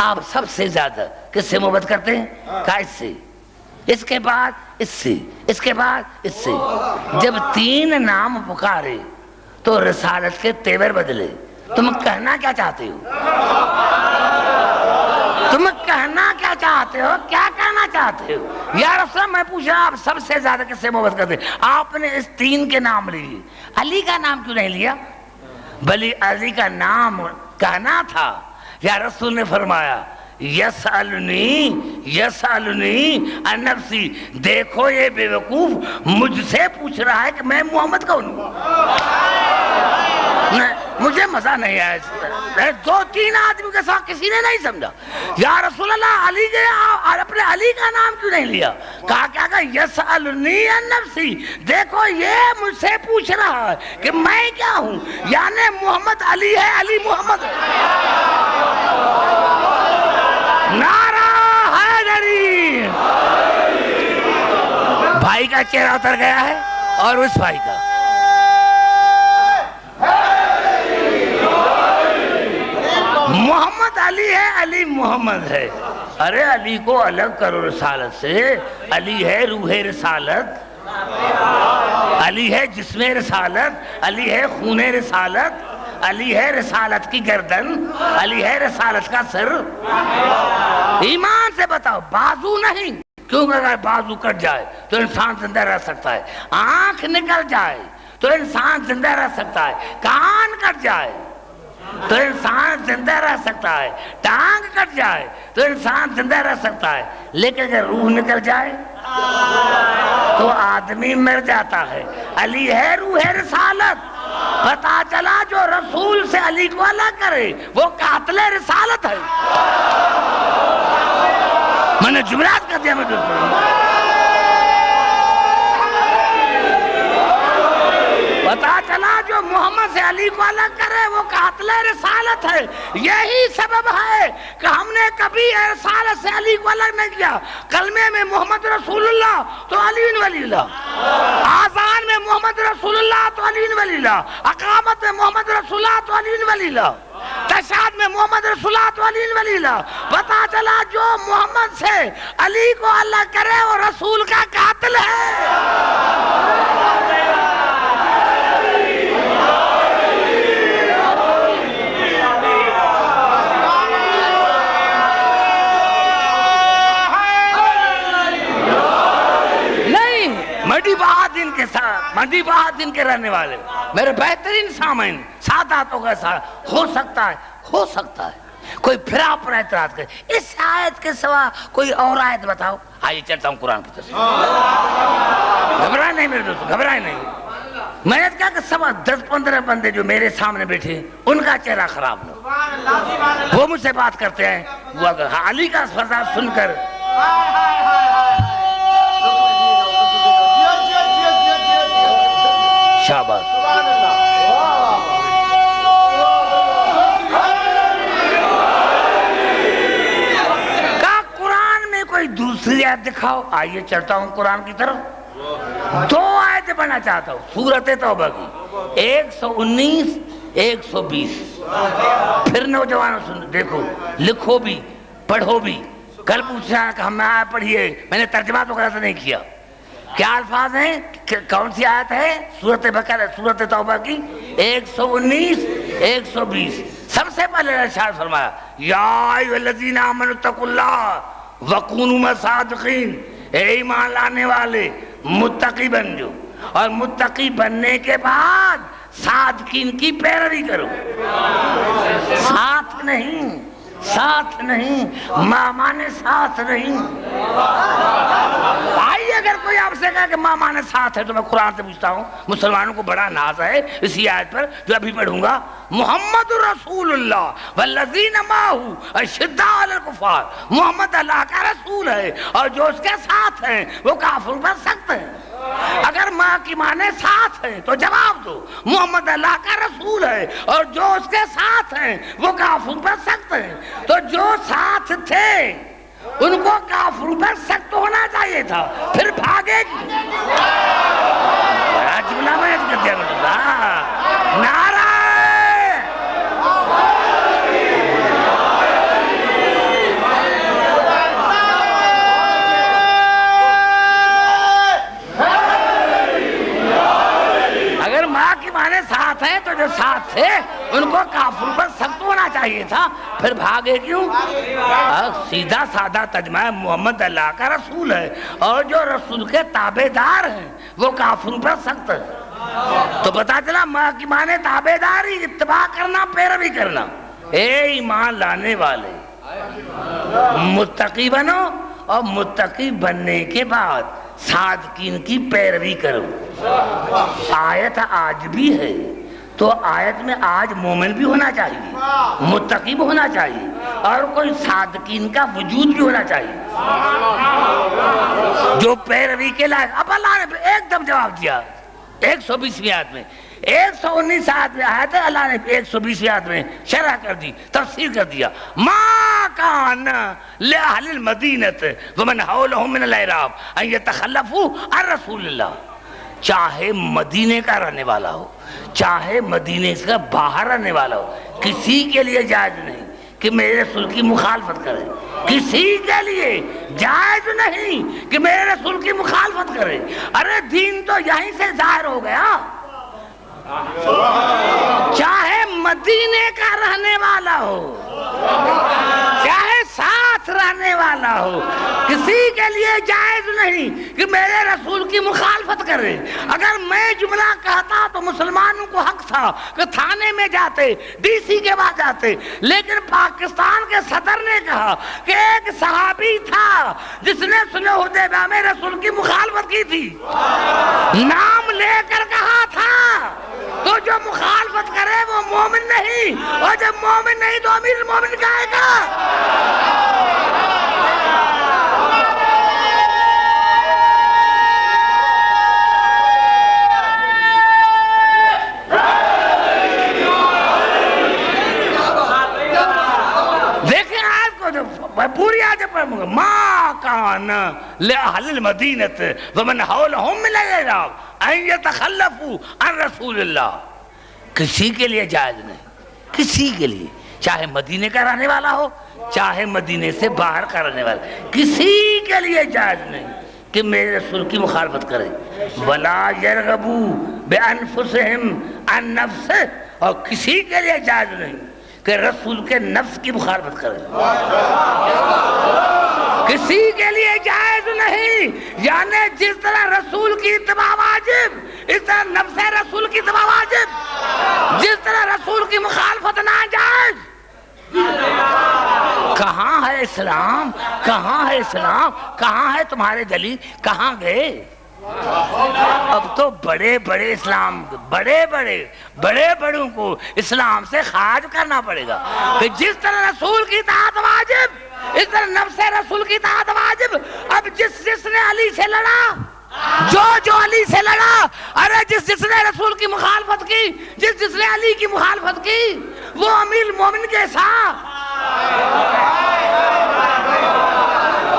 آپ سب سے زیادہ کس سے محبت کرتے ہیں؟ کہا اس سے، اس کے بعد اس سے، اس کے بعد اس سے. جب 3 نام پکارے تو رسالت کے تیور بدلے. تم کہنا کیا چاہتے ہو؟ تم کہنا کیا چاہتے ہو؟ کیا کہنا چاہتے ہو؟ یا رسول اللہ میں پوچھا آپ سب سے زیادہ کس سے محبت کرتے ہیں؟ آپ نے اس 3 کے نام لیے، علی کا نام کیوں نہیں لیا؟ بلی علی کا نام کہنا تھا. یا رسول نے فرمایا یسألنی عن نفسی. دیکھو یہ بے وقوف مجھ سے پوچھ رہا ہے کہ میں محمد کون ہوں. مجھے مزہ نہیں آیا. 2-3 آدمی کے ساتھ کسی نے نہیں سمجھا. یا رسول اللہ علی اور اپنے علی کا نام کیوں نہیں لیا؟ کہا کیا کہ یسألنی عن نفسی. دیکھو یہ مجھ سے پوچھ رہا ہے کہ میں کیا ہوں. یعنی محمد علی ہے، علی محمد ہے. نعرہ حیدری. بھائی کا چہرہ اتر گیا ہے اور اس بھائی کا. محمد علی ہے، علی محمد ہے. ارے علی کو الگ کرو رسالت سے. علی ہے روح رسالت، علی ہے جسم رسالت، علی ہے خون رسالت، علی ہے رسالت کی گردن، علی ہے رسالت کا سر. ایمان سے بتاؤ بازو نہیں، کیونکہ اگر بازو کٹ جائے تو انسان زندہ رہ سکتا ہے. آنکھ نکل جائے تو انسان زندہ رہ سکتا ہے. کان کٹ جائے تو انسان زندہ رہ سکتا ہے. ٹانگ کٹ جائے تو انسان زندہ رہ سکتا ہے. لیکن اگر روح نکل جائے تو آدمی مر جاتا ہے. علی ہے روح رسالت. پتا چلا جو رسول سے علی کو الگ کرے وہ قاتل رسالت ہے. میں نے جملات کر دیا. میں پتا چلا جو محمد سے علی کو الگ کرے وہ قاتل رسالت ہے. یہی سبب ہے کہ ہم نے کبھی رسالت سے علی کو الگ نہیں کیا. کلمے میں محمد رسول اللہ تو علی ولی اللہ، آذان میں محمد رسول اللہ تو علی ولی اللہ، اقامت میں محمد رسول اللہ تو علی ولی اللہ، تشہد میں محمد رسول اللہ تو علی ولی اللہ. پتا چلا جو محمد سے علی کو الگ کرے وہ رسول کا قاتل ہے. منڈی بہادین کے رہنے والے میرے بہترین سامعین ساداتوں کا ساتھ ہو سکتا ہے کوئی پھرا پر اعتراض کرے اس آیت کے سوا کوئی اور آیت بتاؤ. آئیے چلتا ہوں قرآن کی طرف. گھبرائے نہیں میرے دوستو، گھبرائے نہیں. میں نے کہا کہ سوا 10-15 بندے جو میرے سامنے بیٹھے ان کا چہرہ خراب ہو. وہ مجھ سے بات کرتے ہیں، وہ علی کا فضا سن کر شاباش کہا قرآن میں کوئی دوسری آیت دکھاؤ. آئیے چلتا ہوں قرآن کی طرف. 2 آیتیں پڑھنا چاہتا ہوں سورۃ توبہ کی 119 120. پھر نوجوانوں سن دیکھو، لکھو بھی پڑھو بھی. کل پوچھا کہ ہم آیت پڑھیے، میں نے ترجمہ تو غلط نہیں کیا. کیا الفاظ ہیں؟ کون سی آیت ہے؟ سورۃ بقرہ سورۃ توبہ کی 119 120. سب سے پہلے ارشاد فرمایا یا ایھا الذین آمنوا اتقوا اللہ وکونوا مع الصادقین. اے ایمان لانے والے متقی بن جو، اور متقی بننے کے بعد صادقین کی پیروی کرو. ساتھ نہیں، ساتھ نہیں، ماما نے ساتھ نہیں. آئیے اگر کوئی آپ سے کہا کہ ماما نے ساتھ ہے تو میں قرآن سے پوچھتا ہوں. مسلمانوں کو بڑا ناز ہے اسی آیت پر جو ابھی پڑھوں گا. محمد رسول اللہ والذین معہ اشداء علی الکفار. محمد اللہ کا رسول ہے اور جو اس کے ساتھ ہیں وہ کافروں پر سخت ہیں. اگر ماں کی مانے ساتھ ہیں تو جواب دو. محمد اللہ کا رسول ہے اور جو اس کے ساتھ ہیں وہ کافروں پر سخت ہیں. تو جو ساتھ تھے ان کو کافروں پر سخت ہونا چاہیے تھا، پھر بھاگے گی. بڑا جملہ بیان کر دیا نعرہ. اگر ماں کی مانے ساتھ ہیں تو جو ساتھ تھے ان کو کافروں پر سخت ہونا چاہیے تھا، پھر بھاگے کیوں؟ سیدھا سادہ ترجمہ ہے محمد اللہ کا رسول ہے اور جو رسول کے تابع دار ہیں وہ کافروں پر سخت ہے. تو پتا چلا ماں کی مانے تابع داری، اتباع کرنا، پیروی کرنا. اے ایمان لانے والے متقی بنو اور متقی بننے کے بعد صادقین کی پیروی کرو. آیت آج بھی ہے تو آیت میں آج مومن بھی ہونا چاہیے، متقی بھی ہونا چاہیے اور کوئی صادقین کا وجود بھی ہونا چاہیے جو پیروی کے لائق. اب اللہ نے ایک دم جواب دیا 120ویں آیت میں. 119 آیت میں آیت ہے، اللہ نے 120ویں آیت میں شرح کر دی، تفسیر کر دیا. ما کان لأہل المدینۃ ومن حولہم من الاعراب ان یتخلفوا عن رسول اللہ. چاہے مدینے کا رہنے والا ہو، چاہے مدینے سے باہر رہنے والا ہو، کسی کے لیے جائز نہیں کہ میرے رسول کی مخالفت کرے. کسی کے لیے جائز نہیں کہ میرے رسول کی مخالفت کرے. ارے دین تو یہیں سے ظاہر ہو گیا. چاہے مدینے کا رہنے والا ہو، چاہے ساتھ رہنے والا ہو، کسی کے لیے جائز نہیں کہ میرے رسول کی مخالفت کرے. اگر میں جملہ کہتا تو مسلمانوں کو حق تھا کہ تھانے میں جاتے، ڈی سی کے بعد جاتے، لیکن پاکستان کے صدر نے کہا کہ ایک صحابی تھا جس نے صلح حدیبیہ میں رسول کی مخالفت کی تھی، نام لے کر کہا تھا. تو جو مخالفت کرے وہ مومن نہیں، اور جب مومن نہیں تو امیر المومن کہے گا. دیکھیں آیت کو جو پوری آیت پڑھوں گا. ما کان لأہل المدینۃ ومن حولہم من الاعراب ان یتخلفوا عن رسول اللہ. کسی کے لیے جائز نہیں، کسی کے لیے، چاہے مدینے کا رہنے والا ہو، چاہے مدینے سے باہر کا رہنے والا، کسی کے لیے جائز نہیں کہ میرے رسول کی مخالفت کرے. ولا یرغبوا بانفسہم عن نفسہ. اور کسی کے لیے جائز نہیں کہ رسول کے نفس کی مخالفت کرے. کسی کے لیے جائز نہیں. یعنی جس طرح رسول کی اتباع واجب، اس طرح نفس رسول کی اتباع واجب. جس طرح رسول کی مخالفت ناجائز. کہاں ہے اسلام؟ کہاں ہے اسلام؟ کہاں ہے تمہارے دلیل؟ کہاں گئے؟ اب تو بڑے بڑوں کو اسلام سے خارج کرنا پڑے گا کہ جس طرح رسول کی اطاعت واجب اس طرح نفس رسول کی اطاعت واجب. اب جس نے علی سے لڑا جو علی سے لڑا، ارے جس نے رسول کی مخالفت کی، جس نے علی کی مخالفت کی، وہ امیر المومن کے ساتھ.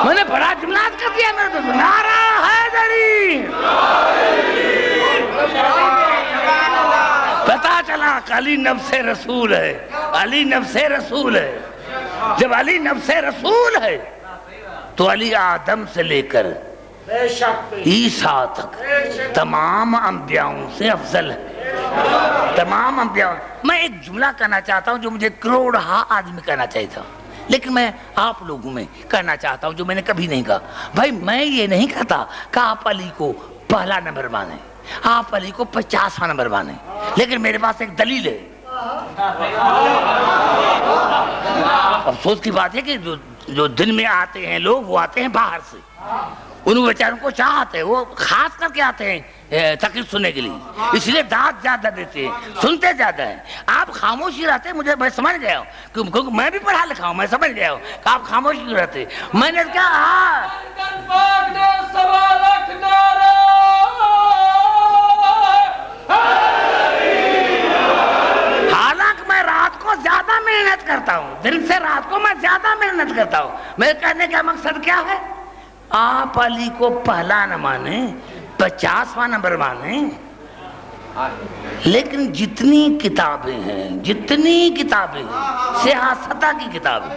میں نے بڑا جملہ کر دیا میرے تو نعرہ حیدری. پتا چلا کہ علی نفس رسول ہے، علی نفس رسول ہے. جب علی نفس رسول ہے تو علی آدم سے لے کر عیسیٰ تک تمام انبیاءوں سے افضل ہے. تمام انبیاء. میں ایک جملہ کہنا چاہتا ہوں جو مجھے کروڑہا آدمی کہنا چاہیے تھا، لیکن میں آپ لوگوں میں کہنا چاہتا ہوں جو میں نے کبھی نہیں کہا. بھائی میں یہ نہیں کہتا کہ آپ علی کو پہلا نمبر مانیں، آپ علی کو 50واں نمبر مانیں، لیکن میرے پاس ایک دلیل ہے. افسوس کی بات ہے کہ جو دن میں آتے ہیں لوگ وہ آتے ہیں باہر سے، ان بیچاروں کو چاہتے ہیں، وہ خاص کر کے آتے ہیں تقریر سننے کے لیے، اس لیے داد زیادہ دیتے ہیں، سنتے زیادہ ہیں. آپ خاموشی رہتے ہیں. میں سمجھ گیا ہوں کیونکہ میں بھی پڑھا لکھا ہوں، میں سمجھ گیا ہوں کہ آپ خاموشی رہتے. میں نے کہا حالانکہ میں رات کو زیادہ محنت کرتا ہوں، دن سے رات کو میں زیادہ محنت کرتا ہوں. میرے کہنے کا مقصد کیا ہے؟ آپ علی کو پہلا نہ مانیں، 50واں نمبر مانیں، لیکن جتنی کتابیں ہیں سیاستہ کی کتابیں،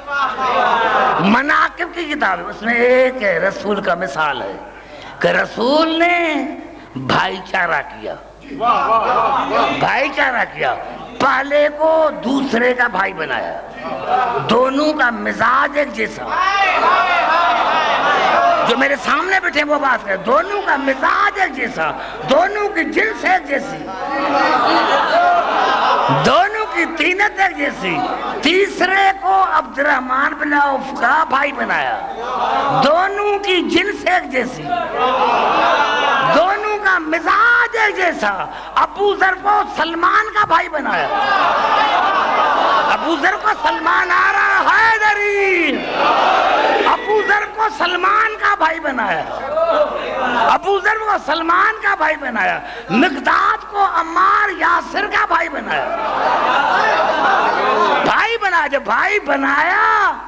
مناقب کی کتابیں، اس میں ایک ہے رسول کا مثال ہے کہ رسول نے بھائی چارہ کیا. پہلے کو دوسرے کا بھائی بنایا، دونوں کا مزاج ایک جیسا. جو میرے سامنے بیٹھے وہ بات کریں، دونوں کا مزاج ایک جیسا، دونوں کی جنس ایک جیسی، دونوں کی طینت ایک جیسی. تیسرے کو عبد الرحمن بن عوف کا بھائی بنایا، دونوں کی جنس ایک جیسی، دونوں کا مزاج ایک جیسا. ابو ذر کو سلمان کا بھائی بنایا، ابو ذر کو سلمان آ رہا حیدری، ابو ذر کو سلمان کا بھائی بنایا، ابو ذر کو سلمان کا بھائی بنایا. مقداد کو عمار یاسر کا بھائی بنایا، بھائی بنایا. جب بھائی بنایا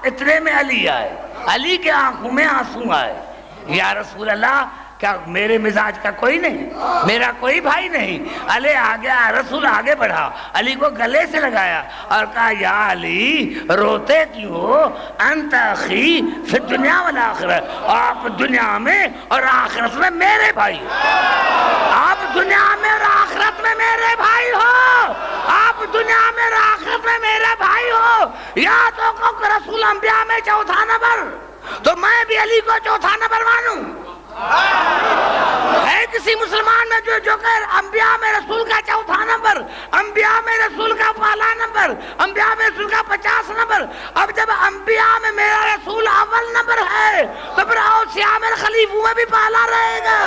اتنے میں علی آئے، علی کے آنکھوں میں آنسو آئے. یا رسول اللہ، کیا میرے مزاج کا کوئی نہیں، میرا کوئی بھائی نہیں؟ علی آگے، رسول آگے بڑھا، علی کو گلے سے لگایا اور کہا یا علی روتے کیوں ہو؟ انت اخی فی الدنیا والآخرہ، آپ دنیا میں اور آخرت میں میرے بھائی ہو، آپ دنیا میں اور آخرت میں میرے بھائی ہو، آپ دنیا میں اور آخرت میں میرے بھائی ہو. یا تو کہ رسول انبیاء میں چوتھا نمبر، تو میں بھی علی کو چوتھا نمبر مانوں. ہے کسی مسلمان میں جو کہ انبیاء میں رسول کا چوتھا نمبر، انبیاء میں رسول کا پہلا نمبر، انبیاء میں رسول کا 50 نمبر. اب جب انبیاء میں میرا رسول اول نمبر ہے تو پھر اوصیاء میں خلیفوں میں بھی پہلا رہے گا.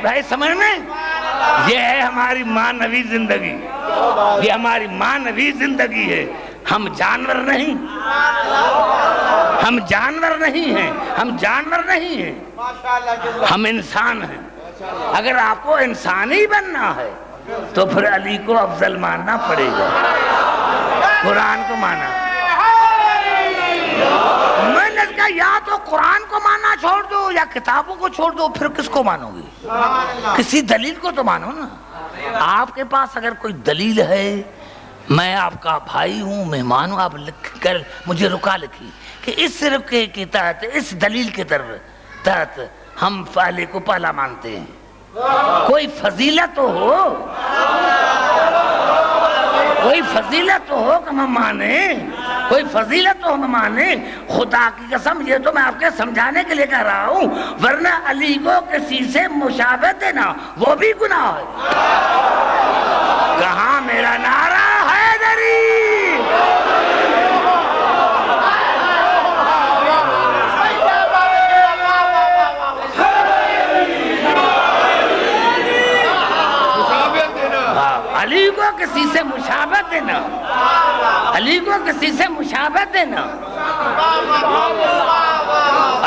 بھائی سمجھ میں؟ یہ ہے ہماری معنوی زندگی، یہ ہماری معنوی زندگی ہے. ہم جانور نہیں، ہم جانور نہیں ہیں، ہم جانور نہیں ہیں، ہم انسان ہیں. اگر آپ کو انسانی بننا ہے تو پھر علی کو افضل ماننا پڑے گا، قرآن کو مانا. میں نے کہا یا تو قرآن کو ماننا چھوڑ دو یا کتابوں کو چھوڑ دو، پھر کس کو مانو گے؟ کسی دلیل کو تو مانو نا. آپ کے پاس اگر کوئی دلیل ہے، میں آپ کا بھائی ہوں، مہمان ہوں، آپ لکھ کر مجھے رکا لکھی کہ اس رکے کے تحت، اس دلیل کے تحت ہم پہلے کو پہلا مانتے ہیں. کوئی فضیلت تو ہو، کوئی فضیلت تو ہو کہ ہم مانیں. کوئی فضیلت تو ہم مانیں. خدا کی قسم یہ تو میں آپ کے سمجھانے کے لیے کہہ رہا ہوں، ورنہ علی کو کسی سے مشابہت دینا وہ بھی گناہ ہے. کہاں میرا نعرہ حیدری؟ علی کو کسی سے مشابہت دینا، علی کو کسی سے مشابہت دینا.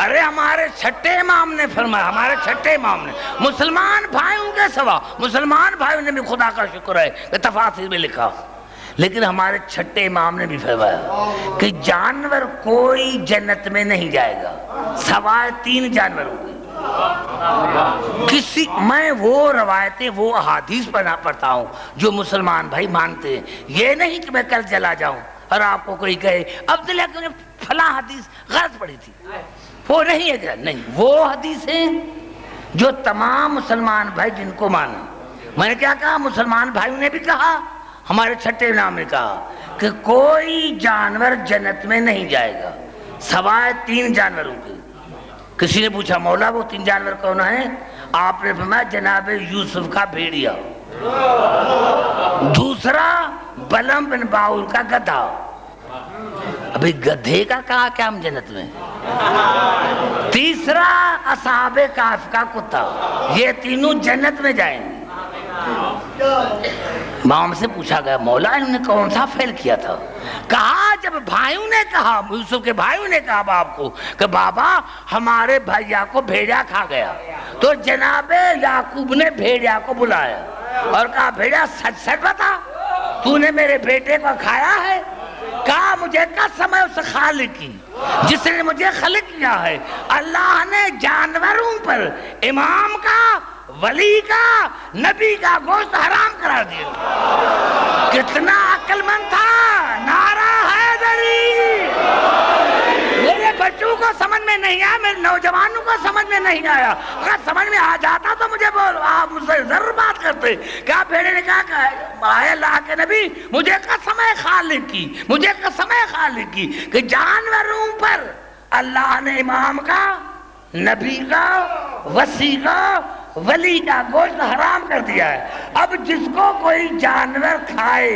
ارے ہمارے چھٹے امام نے فرمایا، ہمارے چھٹے امام نے، مسلمان بھائیوں کے سوا مسلمان بھائیوں نے بھی خدا کا شکر ہے کہ تفاسیر میں لکھا، لیکن ہمارے چھٹے امام نے بھی فرمایا کہ جانور کوئی جنت میں نہیں جائے گا سوائے 3 جانوروں کے. میں وہ روایتیں وہ احادیث پڑھتا ہوں جو مسلمان بھائی مانتے ہیں. یہ نہیں کہ میں کل چلا جاؤں اور آپ کو کوئی کہے عبداللہ کہ نے فلاں حدیث غلط پڑھی تھی، وہ نہیں ہے کہ نہیں، وہ حدیثیں جو تمام مسلمان بھائی جن کو مانا. میں نے کیا کہا؟ مسلمان بھائیوں نے بھی کہا، ہمارے چھٹے امام نے کہا کہ کوئی جانور جنت میں نہیں جائے گا سوائے 3 جانوروں کے. کسی نے پوچھا مولا وہ 3 جانور کون ہیں؟ آپ نے فرمایا جناب یوسف کا بھیڑیا، دوسرا بلم بن باؤل کا گدھا. ابھی گدھے کا کہا کیا ہم جنت میں؟ تیسرا اصحاب کہف کا کتا. یہ تینوں جنت میں جائیں گے. امام سے پوچھا گیا مولا انہوں نے کون سا فعل کیا تھا؟ کہا جب بھائیوں نے کہا، یوسف کے بھائیوں نے کہا باپ کو کہ بابا ہمارے بھائیا کو بھیڑیا کھا گیا، تو جناب یعقوب نے بھیڑیا کو بلایا اور کہا بھیڑیا سچ سچ بتا تو نے میرے بیٹے کو کھایا ہے؟ کہا مجھے قسم ہے اس خالق کی جس نے مجھے خلق کیا ہے، اللہ نے جانوروں پر امام کا، ولی کا، نبی کا گوشت حرام کرا دیا. کتنا عقل مند تھا. نعرہ حیدری. میرے بچوں کو سمجھ میں نہیں آیا، میرے نوجوانوں کو سمجھ میں نہیں آیا. اگر سمجھ میں آ جاتا تو مجھے بول، آپ مجھ سے ضرور بات کرتے. کیا بھیڑے نے کہا کہ اے اللہ کے نبی مجھے قسم ہے خالق کی، مجھے قسم ہے خالق کی کہ جانوروں پر اللہ نے امام کا، نبی کا، وصی کا، ولی کا گوشت حرام کر دیا ہے. اب جس کو کوئی جانور کھائے،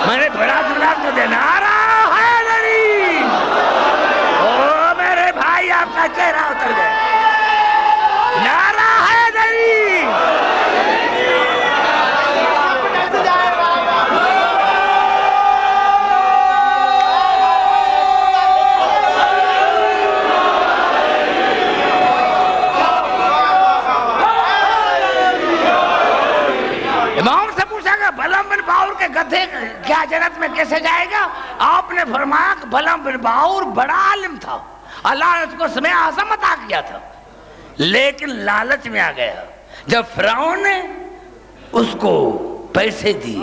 میں نے بڑا جلال کو دے نعرہ حیدری. او میرے بھائی آپ کا چہرہ اتر گیا. نعرہ حیدری. گدھے کیا جنت میں کیسے جائے گا؟ آپ نے فرمایا کہ بلم بن باؤر بڑا عالم تھا، اللہ نے اس کو اسم اعظم عطا کیا تھا، لیکن لالچ میں آ گیا. جب فرعون نے اس کو پیسے دیے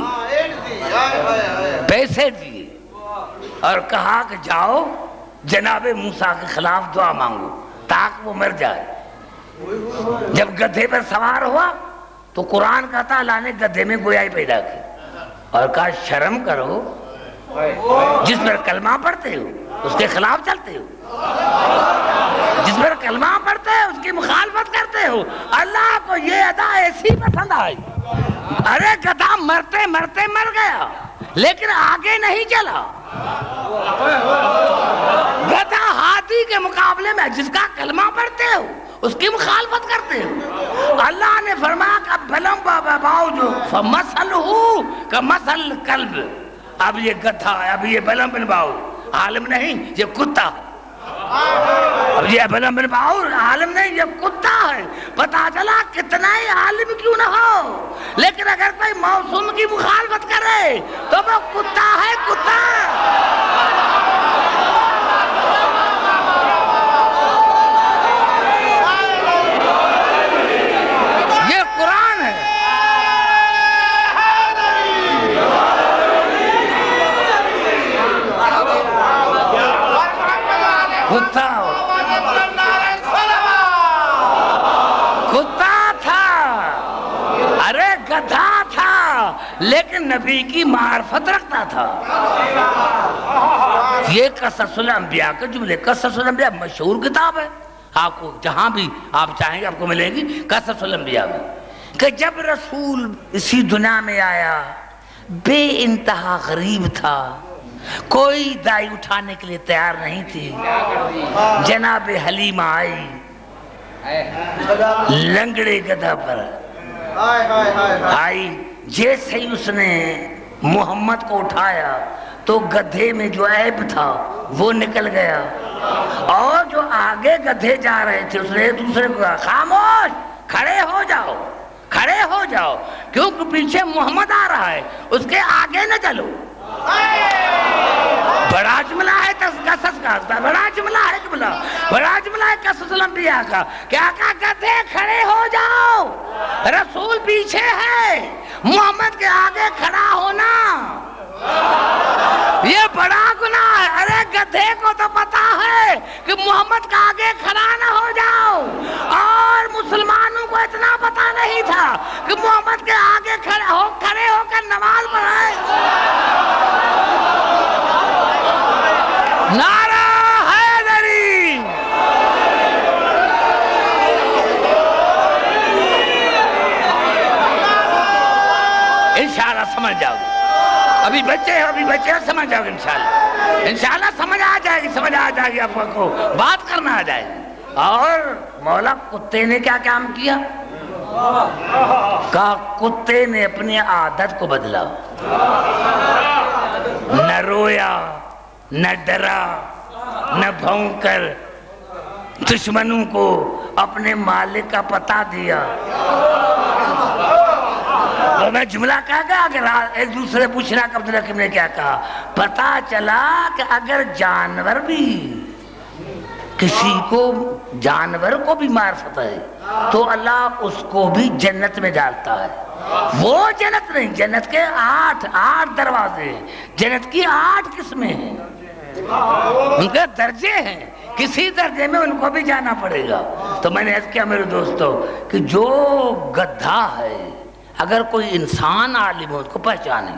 اور کہا کہ جاؤ جناب موسیٰ کے خلاف دعا مانگو تاکہ وہ مر جائے. جب گدھے پر سوار ہوا تو قرآن کہتا اللہ نے گدھے میں گویائی پیدا کی اور کہا شرم کرو، جس پر کلمہ پڑھتے ہو اس کے خلاف چلتے ہو، جس پر کلمہ پڑھتے ہو اس کی مخالفت کرتے ہو. اللہ کو یہ ادا ایسی پسند آئی. ارے گدھا مرتے مرتے مر گیا لیکن آگے نہیں چلا. گدھا ہاتھی کے مقابلے میں جس کا کلمہ پڑھتے ہو اس کی مخالفت کرتے ہو. اللہ نے فرمایا کہ بلم باؤ جو فمثلہ کمثل کلب. اب یہ گدھا ہے، اب یہ بلم بن باؤ عالم نہیں، یہ کتا. اب یہ بلم بن باؤ عالم نہیں، یہ کتا ہے. پتا چلا کتنا ہی عالم کیوں نہ ہو لیکن اگر کوئی موسم کی مخالفت کرے تو وہ کتا ہے، کتا. کتا تھا، ارے گدھا تھا لیکن نبی کی معرفت رکھتا تھا۔ یہ قصص الانبیاء کے جملے، قصص الانبیاء مشہور کتاب ہے، آپ کو جہاں بھی آپ چاہیں گے آپ کو ملے گی قصص الانبیاء میں، کہ جب رسول اسی دنیا میں آیا بے انتہا غریب تھا، کوئی دائی اٹھانے کے لیے تیار نہیں تھی، جناب حلیمہ آئی لنگڑے گدھا پر آئی، جیسے ہی اس نے محمد کو اٹھایا تو گدھے میں جو عیب تھا وہ نکل گیا، اور جو آگے گدھے جا رہے تھے اس نے ایک دوسرے کو کہا خاموش، کھڑے ہو جاؤ، کھڑے ہو جاؤ، کیونکہ پیچھے محمد آ رہا ہے، اس کے آگے نہ چلو۔ بڑا جملہ ہے قصص کا، بڑا جملہ ہے جملہ، بڑا جملہ ہے قصص الانبیاء کا، کیا کہا گدھے کھڑے ہو جاؤ، رسول پیچھے ہے، محمد کے آگے کھڑا ہونا یہ بڑا گناہ ہے۔ ارے گدھے کو تو پتا ہے کہ محمد کے آگے کھڑا نہ ہو جاؤ، اور مسلمانوں کو اتنا پتا نہیں تھا کہ محمد کے آگے کھڑے ہو کر نماز پڑھائے۔ نعرہ حیدری، انشاءاللہ سمجھ جاؤ گے، ابھی بچے سمجھ جاؤ گے، انشاءاللہ سمجھ آ جائے گی آپ کو، بات کرنا آ جائے گی۔ اور مولا کتے نے کیا کام کیا؟ کہا کتے نے اپنی عادت کو بدلا، نہ رویا، نہ ڈرا، نہ بھونکر دشمنوں کو اپنے مالک کا پتہ دیا۔ اور میں جملہ کہا گیا، اگر ایک دوسرے پوچھنا کہ عبدالحکیم نے کیا کہا، پتا چلا کہ اگر جانور بھی کسی کو، جانور کو بھی معرفت ہے تو اللہ اس کو بھی جنت میں ڈالتا ہے۔ وہ جنت نہیں، جنت کے 8 دروازے ہیں، جنت کی 8 قسمیں ہیں، ان کے درجے ہیں، کسی درجے میں ان کو بھی جانا پڑے گا۔ تو میں نے عرض کیا میرے دوستو کہ جو گدھا ہے، اگر کوئی انسان عالم ہو اس کو پہچانے،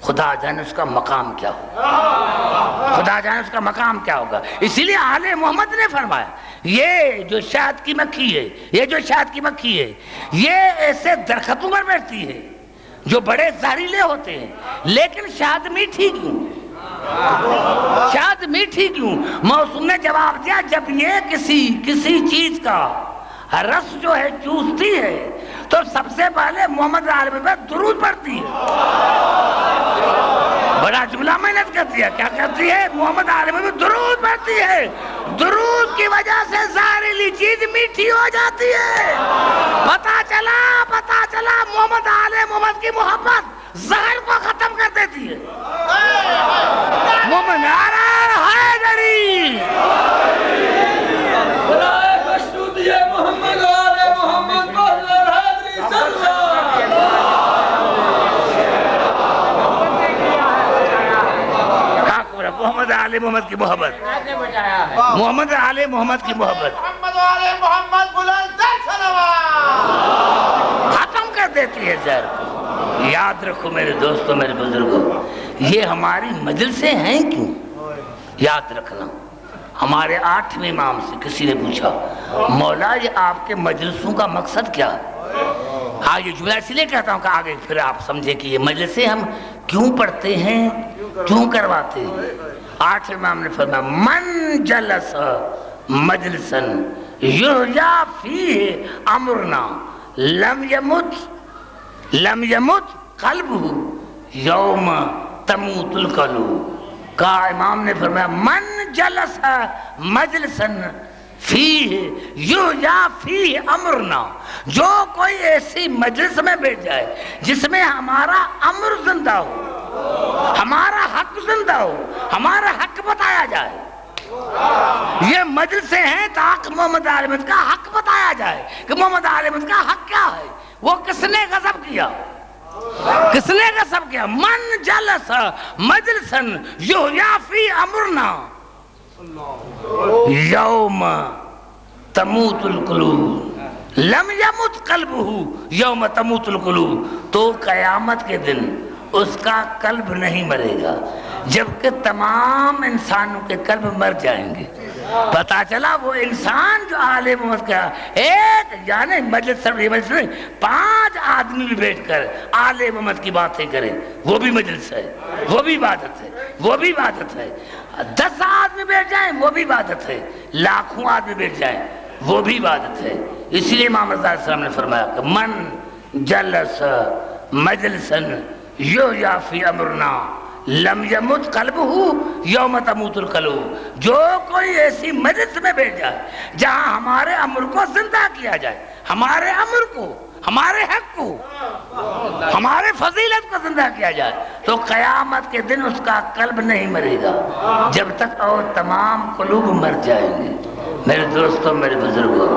خدا جانے اس کا مقام کیا ہوگا، خدا جانے اس کا مقام کیا ہوگا۔ اسی لیے آل محمد نے فرمایا یہ جو شہد کی مکھی ہے، یہ ایسے درختوں پر بیٹھتی ہے جو بڑے زہریلے ہوتے ہیں، لیکن شہد میٹھی کیوں؟ شہد میٹھی کیوں؟ موسم نے جواب دیا جب یہ کسی چیز کا رس جو ہے چوستی ہے تو سب سے پہلے محمد عالم پر درود پڑھتی ہے۔ بڑا جملہ محنت کرتی ہے، کیا کرتی ہے؟ محمد عالم پر درود پڑھتی ہے، درود کی وجہ سے زہریلی چیز میٹھی ہو جاتی ہے۔ پتا چلا محمد عالم محمد کی محبت زہر کو ختم کر دیتی ہے۔ محمد نعرہ حیدری، محمد آل محمد محمد آل محمد کی محبت، محمد آل محمد کی محبت ختم کر دیتی ہے زہر کو۔ یاد رکھو میرے دوستو، میرے بزرگوں، یہ ہماری مجلسیں ہیں کیوں؟ یاد رکھنا، ہمارے 8ویں امام سے کسی نے پوچھا مولا یہ آپ کے مجلسوں کا مقصد کیا ہے؟ ہاں یہ جملہ اسی لیے کہتا ہوں کہ آگے پھر آپ سمجھے کہ یہ مجلسیں ہم کیوں پڑھتے ہیں، کیوں کرواتے ہیں۔ 8ویں امام نے فرمایا من جلس مجلسا یرجا فیہ امرنا لم یمت قلبہ یوم تموت القلوب۔ کہا امام نے فرمایا من جلس مجلسا فیہ یرجا فیہ امرنا، جو کوئی ایسی مجلس میں بیٹھ جائے جس میں ہمارا امر زندہ ہو، ہمارا حق زندہ ہو، ہمارا حق بتایا جائے، یہ مجلسیں ہیں تاکہ محمد عالم کا حق بتایا جائے کہ محمد عالم کا حق کیا ہے، وہ کس نے غضب کیا، کس نے غضب کیا۔ من جلس مجلسا یحیی فی امرنا یوم تموت القلوب لم یمت قلبہ یوم تموت القلوب۔ تو قیامت کے دن اس کا قلب نہیں مرے گا، جبکہ تمام انسانوں کے قلب مر جائیں گے۔ پتا چلا وہ انسان جو عالم امت کا ایک یعنی مجلس میں 5 آدمی بھی بیٹھ کر عالم امت کی باتیں کریں، وہ بھی مجلس ہے، وہ بھی عبادت ہے، وہ بھی عبادت ہے۔ 10 آدمی بیٹھ جائیں وہ بھی عبادت ہے، لاکھوں آدمی بیٹھ جائیں وہ بھی عبادت ہے۔ اسی لیے امام رضا علیہ السلام نے فرمایا کہ من جلس مجلسا یحییٰ فی امرنا لم یمت قلبہ یوم تموت القلوب، جو کوئی ایسی مجلس میں بیٹھ جائے جہاں ہمارے امر کو زندہ کیا جائے، ہمارے امر کو، ہمارے حق کو، ہمارے فضیلت کو زندہ کیا جائے، تو قیامت کے دن اس کا قلب نہیں مرے گا جب تک اور تمام قلوب مر جائیں گے۔ میرے دوستوں، میرے بزرگوں،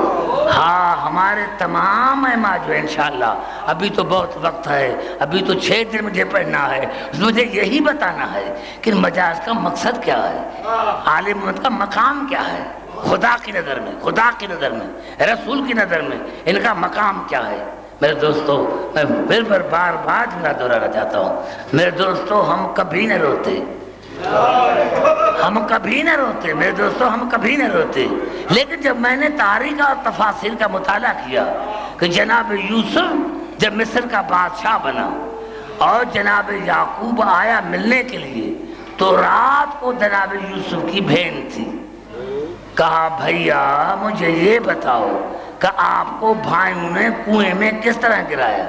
ہاں ہمارے تمام اعمال جو انشاءاللہ، ابھی تو بہت وقت ہے، ابھی تو 6 دن مجھے پڑھنا ہے، مجھے یہی بتانا ہے کہ مجاز کا مقصد کیا ہے، عالم امت کا مقام کیا ہے، خدا کی نظر میں، خدا کی نظر میں، رسول کی نظر میں ان کا مقام کیا ہے۔ میرے دوستو، میں پھر بار بار جملہ دہرانا چاہتا ہوں، میرے دوستو، ہم کبھی نہ روتے، ہم کبھی نہ روتے، میرے دوستو، ہم کبھی نہ روتے، لیکن جب میں نے تاریخ اور تفاسیر کا مطالعہ کیا کہ جناب یوسف جب مصر کا بادشاہ بنا اور جناب یعقوب آیا ملنے کے لیے، تو رات کو جناب یوسف کی بہن تھی، کہا بھیا مجھے یہ بتاؤ کہ آپ کو بھائیوں نے کنویں میں کس طرح گرایا؟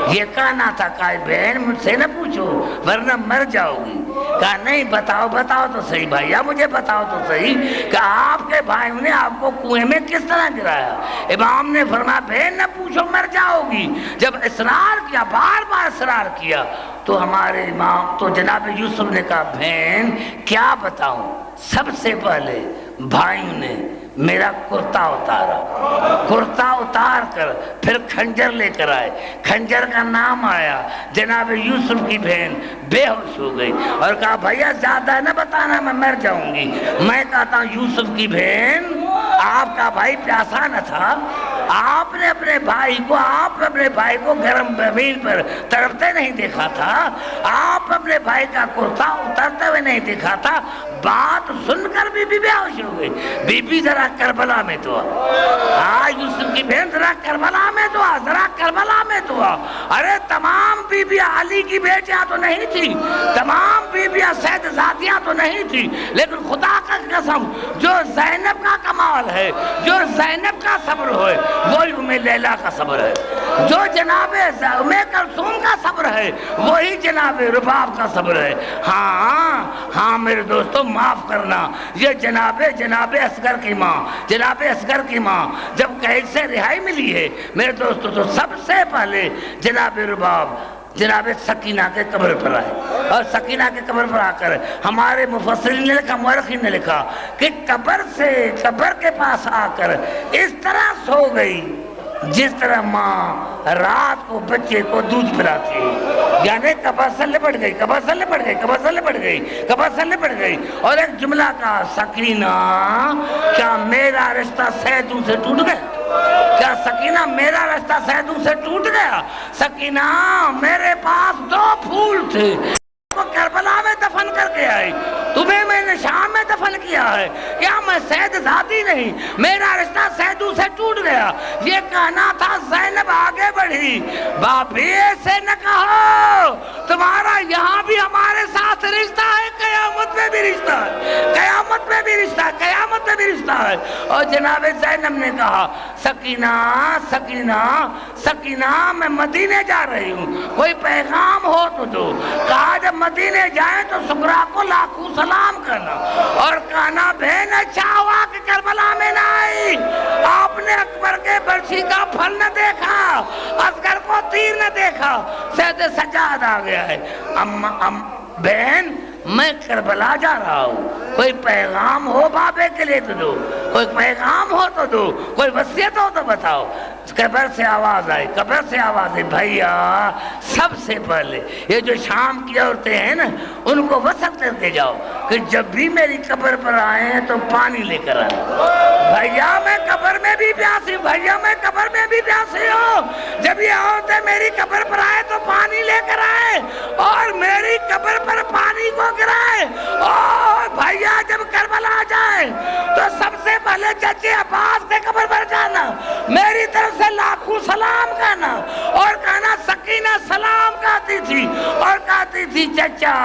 یہ کہنا تھا، کہا بہن مجھ سے نہ پوچھو ورنہ مر جاؤ گی۔ کہا نہیں، بتاؤ بتاؤ تو صحیح بھائیا، مجھے بتاؤ تو صحیح کہ آپ کے بھائیوں نے آپ کو کنویں میں کس طرح گرایا؟ امام نے فرمایا بہن نہ پوچھو مر جاؤ گی۔ جب اصرار کیا، بار بار اصرار کیا، تو ہمارے امام، تو جناب یوسف نے کہا بہن کیا بتاؤں؟ سب سے پہلے بھائیوں نے میرا کرتا اتارا، کرتا اتار کر پھر کھنجر لے کر آئے، کھنجر کا نام آیا، جناب یوسف کی بہن بے ہوش ہو گئی اور کہا بھیا زیادہ نہ بتانا، میں مر جاؤں گی۔ میں کہتا ہوں یوسف کی بہن، آپ کا بھائی پیاسا نہ تھا؟ آپ نے اپنے بھائی کو گرم زمین پر تڑپتے نہیں دیکھا تھا؟ آپ اپنے بھائی کا کرتا اترتے ہوئے نہیں دیکھا تھا؟ بات سن کر بی بے ہوش ہو گئی۔ بی بی ذرا کربلا میں تو آ، یوسف کی بہن ذرا کربلا میں تو آ، ذرا کربلا میں تو آ۔ ارے تمام بیبیاں علی کی بیٹیاں تو نہیں تھی، تمام بیبیاں سید ذاتیاں تو نہیں تھی، لیکن خدا کا قسم جو زینب کا کمال ہے، جو زینب کا صبر ہے، وہی ام لیلا کا صبر ہے، جو جناب ام کلثوم کا صبر ہے وہی جناب رباب کا صبر ہے۔ ہاں میرے دوستوں، معاف کرنا، یہ جناب اصغر کی ماں، جناب اصغر کی ماں جب قید سے رہائی ملی ہے میرے دوستوں، تو سب سے پہلے جناب رباب جناب سکینہ کے قبر پر آئے، اور سکینہ کے قبر پر آ کر ہمارے مفسرین نے لکھا، مورخین نے لکھا کہ قبر کے پاس آ کر اس طرح سو گئی جس طرح ماں رات کو بچے کو دودھ پلاتی ہے، یعنی قبر سے لپٹ گئی، اور ایک جملہ کہا سکینہ کیا میرا رشتہ سیدوں سے ٹوٹ گیا؟ کیا سکینہ میرا رشتہ سیدوں سے ٹوٹ گیا؟ سکینہ میرے پاس 2 پھول تھے، وہ کربلا میں دفن کر کے آئی، تمہیں میں نے شام میں دفن کیا ہے، کیا میں سید ذاتی نہیں؟ میرا رشتہ سیدوں سے ٹوٹ گیا۔ یہ کہنا تھا، زینب آگے بڑھی، باپی ایسے نہ کہو، تمہارا یہاں بھی ہمارے ساتھ رشتہ ہے، قیامت میں بھی رشتہ ہے، قیامت میں بھی رشتہ ہے، قیامت میں بھی رشتہ ہے۔ اور جناب زینب نے کہا سکینہ میں مدینے جا رہی ہوں، کوئی پیغام ہو تو دو۔ کہا جب مدینے جائیں تو سغرا کو لاکھوں سلام کرنا، اور کہنا بہن اچھا ہوا کہ کربلا میں نہ آئی، آپ نے اکبر کے برچھی کا پھل نہ دیکھا، اصغر کو تیر نہ دیکھا۔ سید سجاد آ گیا ہے، بہن میں کربلا جا رہا ہوں، کوئی پیغام ہو بابے کے لیے تو دو، کوئی پیغام ہو تو دو، کوئی وصیت ہو تو بتاؤ۔ قبر سے آواز آئی، بھیا سب سے پہلے یہ جو شام کی عورتیں ہیں نا، ان کو وصیت کر کے جاؤ کہ جب بھی میری قبر پر آئیں تو پانی لے کر آئیں۔ بھیا میں قبر میں بھی پیاسی ہوں، جب یہ عورتیں میری قبر پر آئیں تو پانی لے کر آئیں، اور چچے عباس کے قبر پر جانا، میری طرف سے لاکھوں سلام کہنا، اور کہنا سکینہ سلام کہتی تھی اور کہتی تھی چچا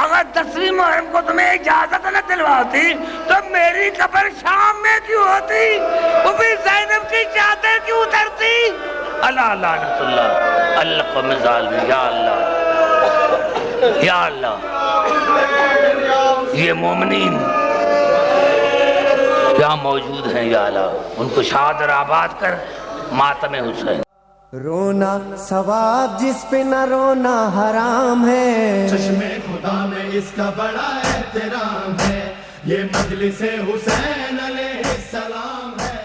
اگر 10ویں محرم کو تمہیں اجازت نہ دلواتی تو میری قبر شام میں کیوں ہوتی، وہ بھی زینب کی چادر کیوں اترتی؟ اللہ لعنت اللہ القوم الظالمین، یا اللہ یا اللہ، یہ مومنین کیا موجود ہیں یا اللہ، ان کو شاد اور آباد کر ماتم حسین۔
رونا ثواب جس پہ نہ رونا حرام ہے،
چشم خدا میں اس کا بڑا احترام ہے، یہ مجلس حسین علیہ السلام ہے۔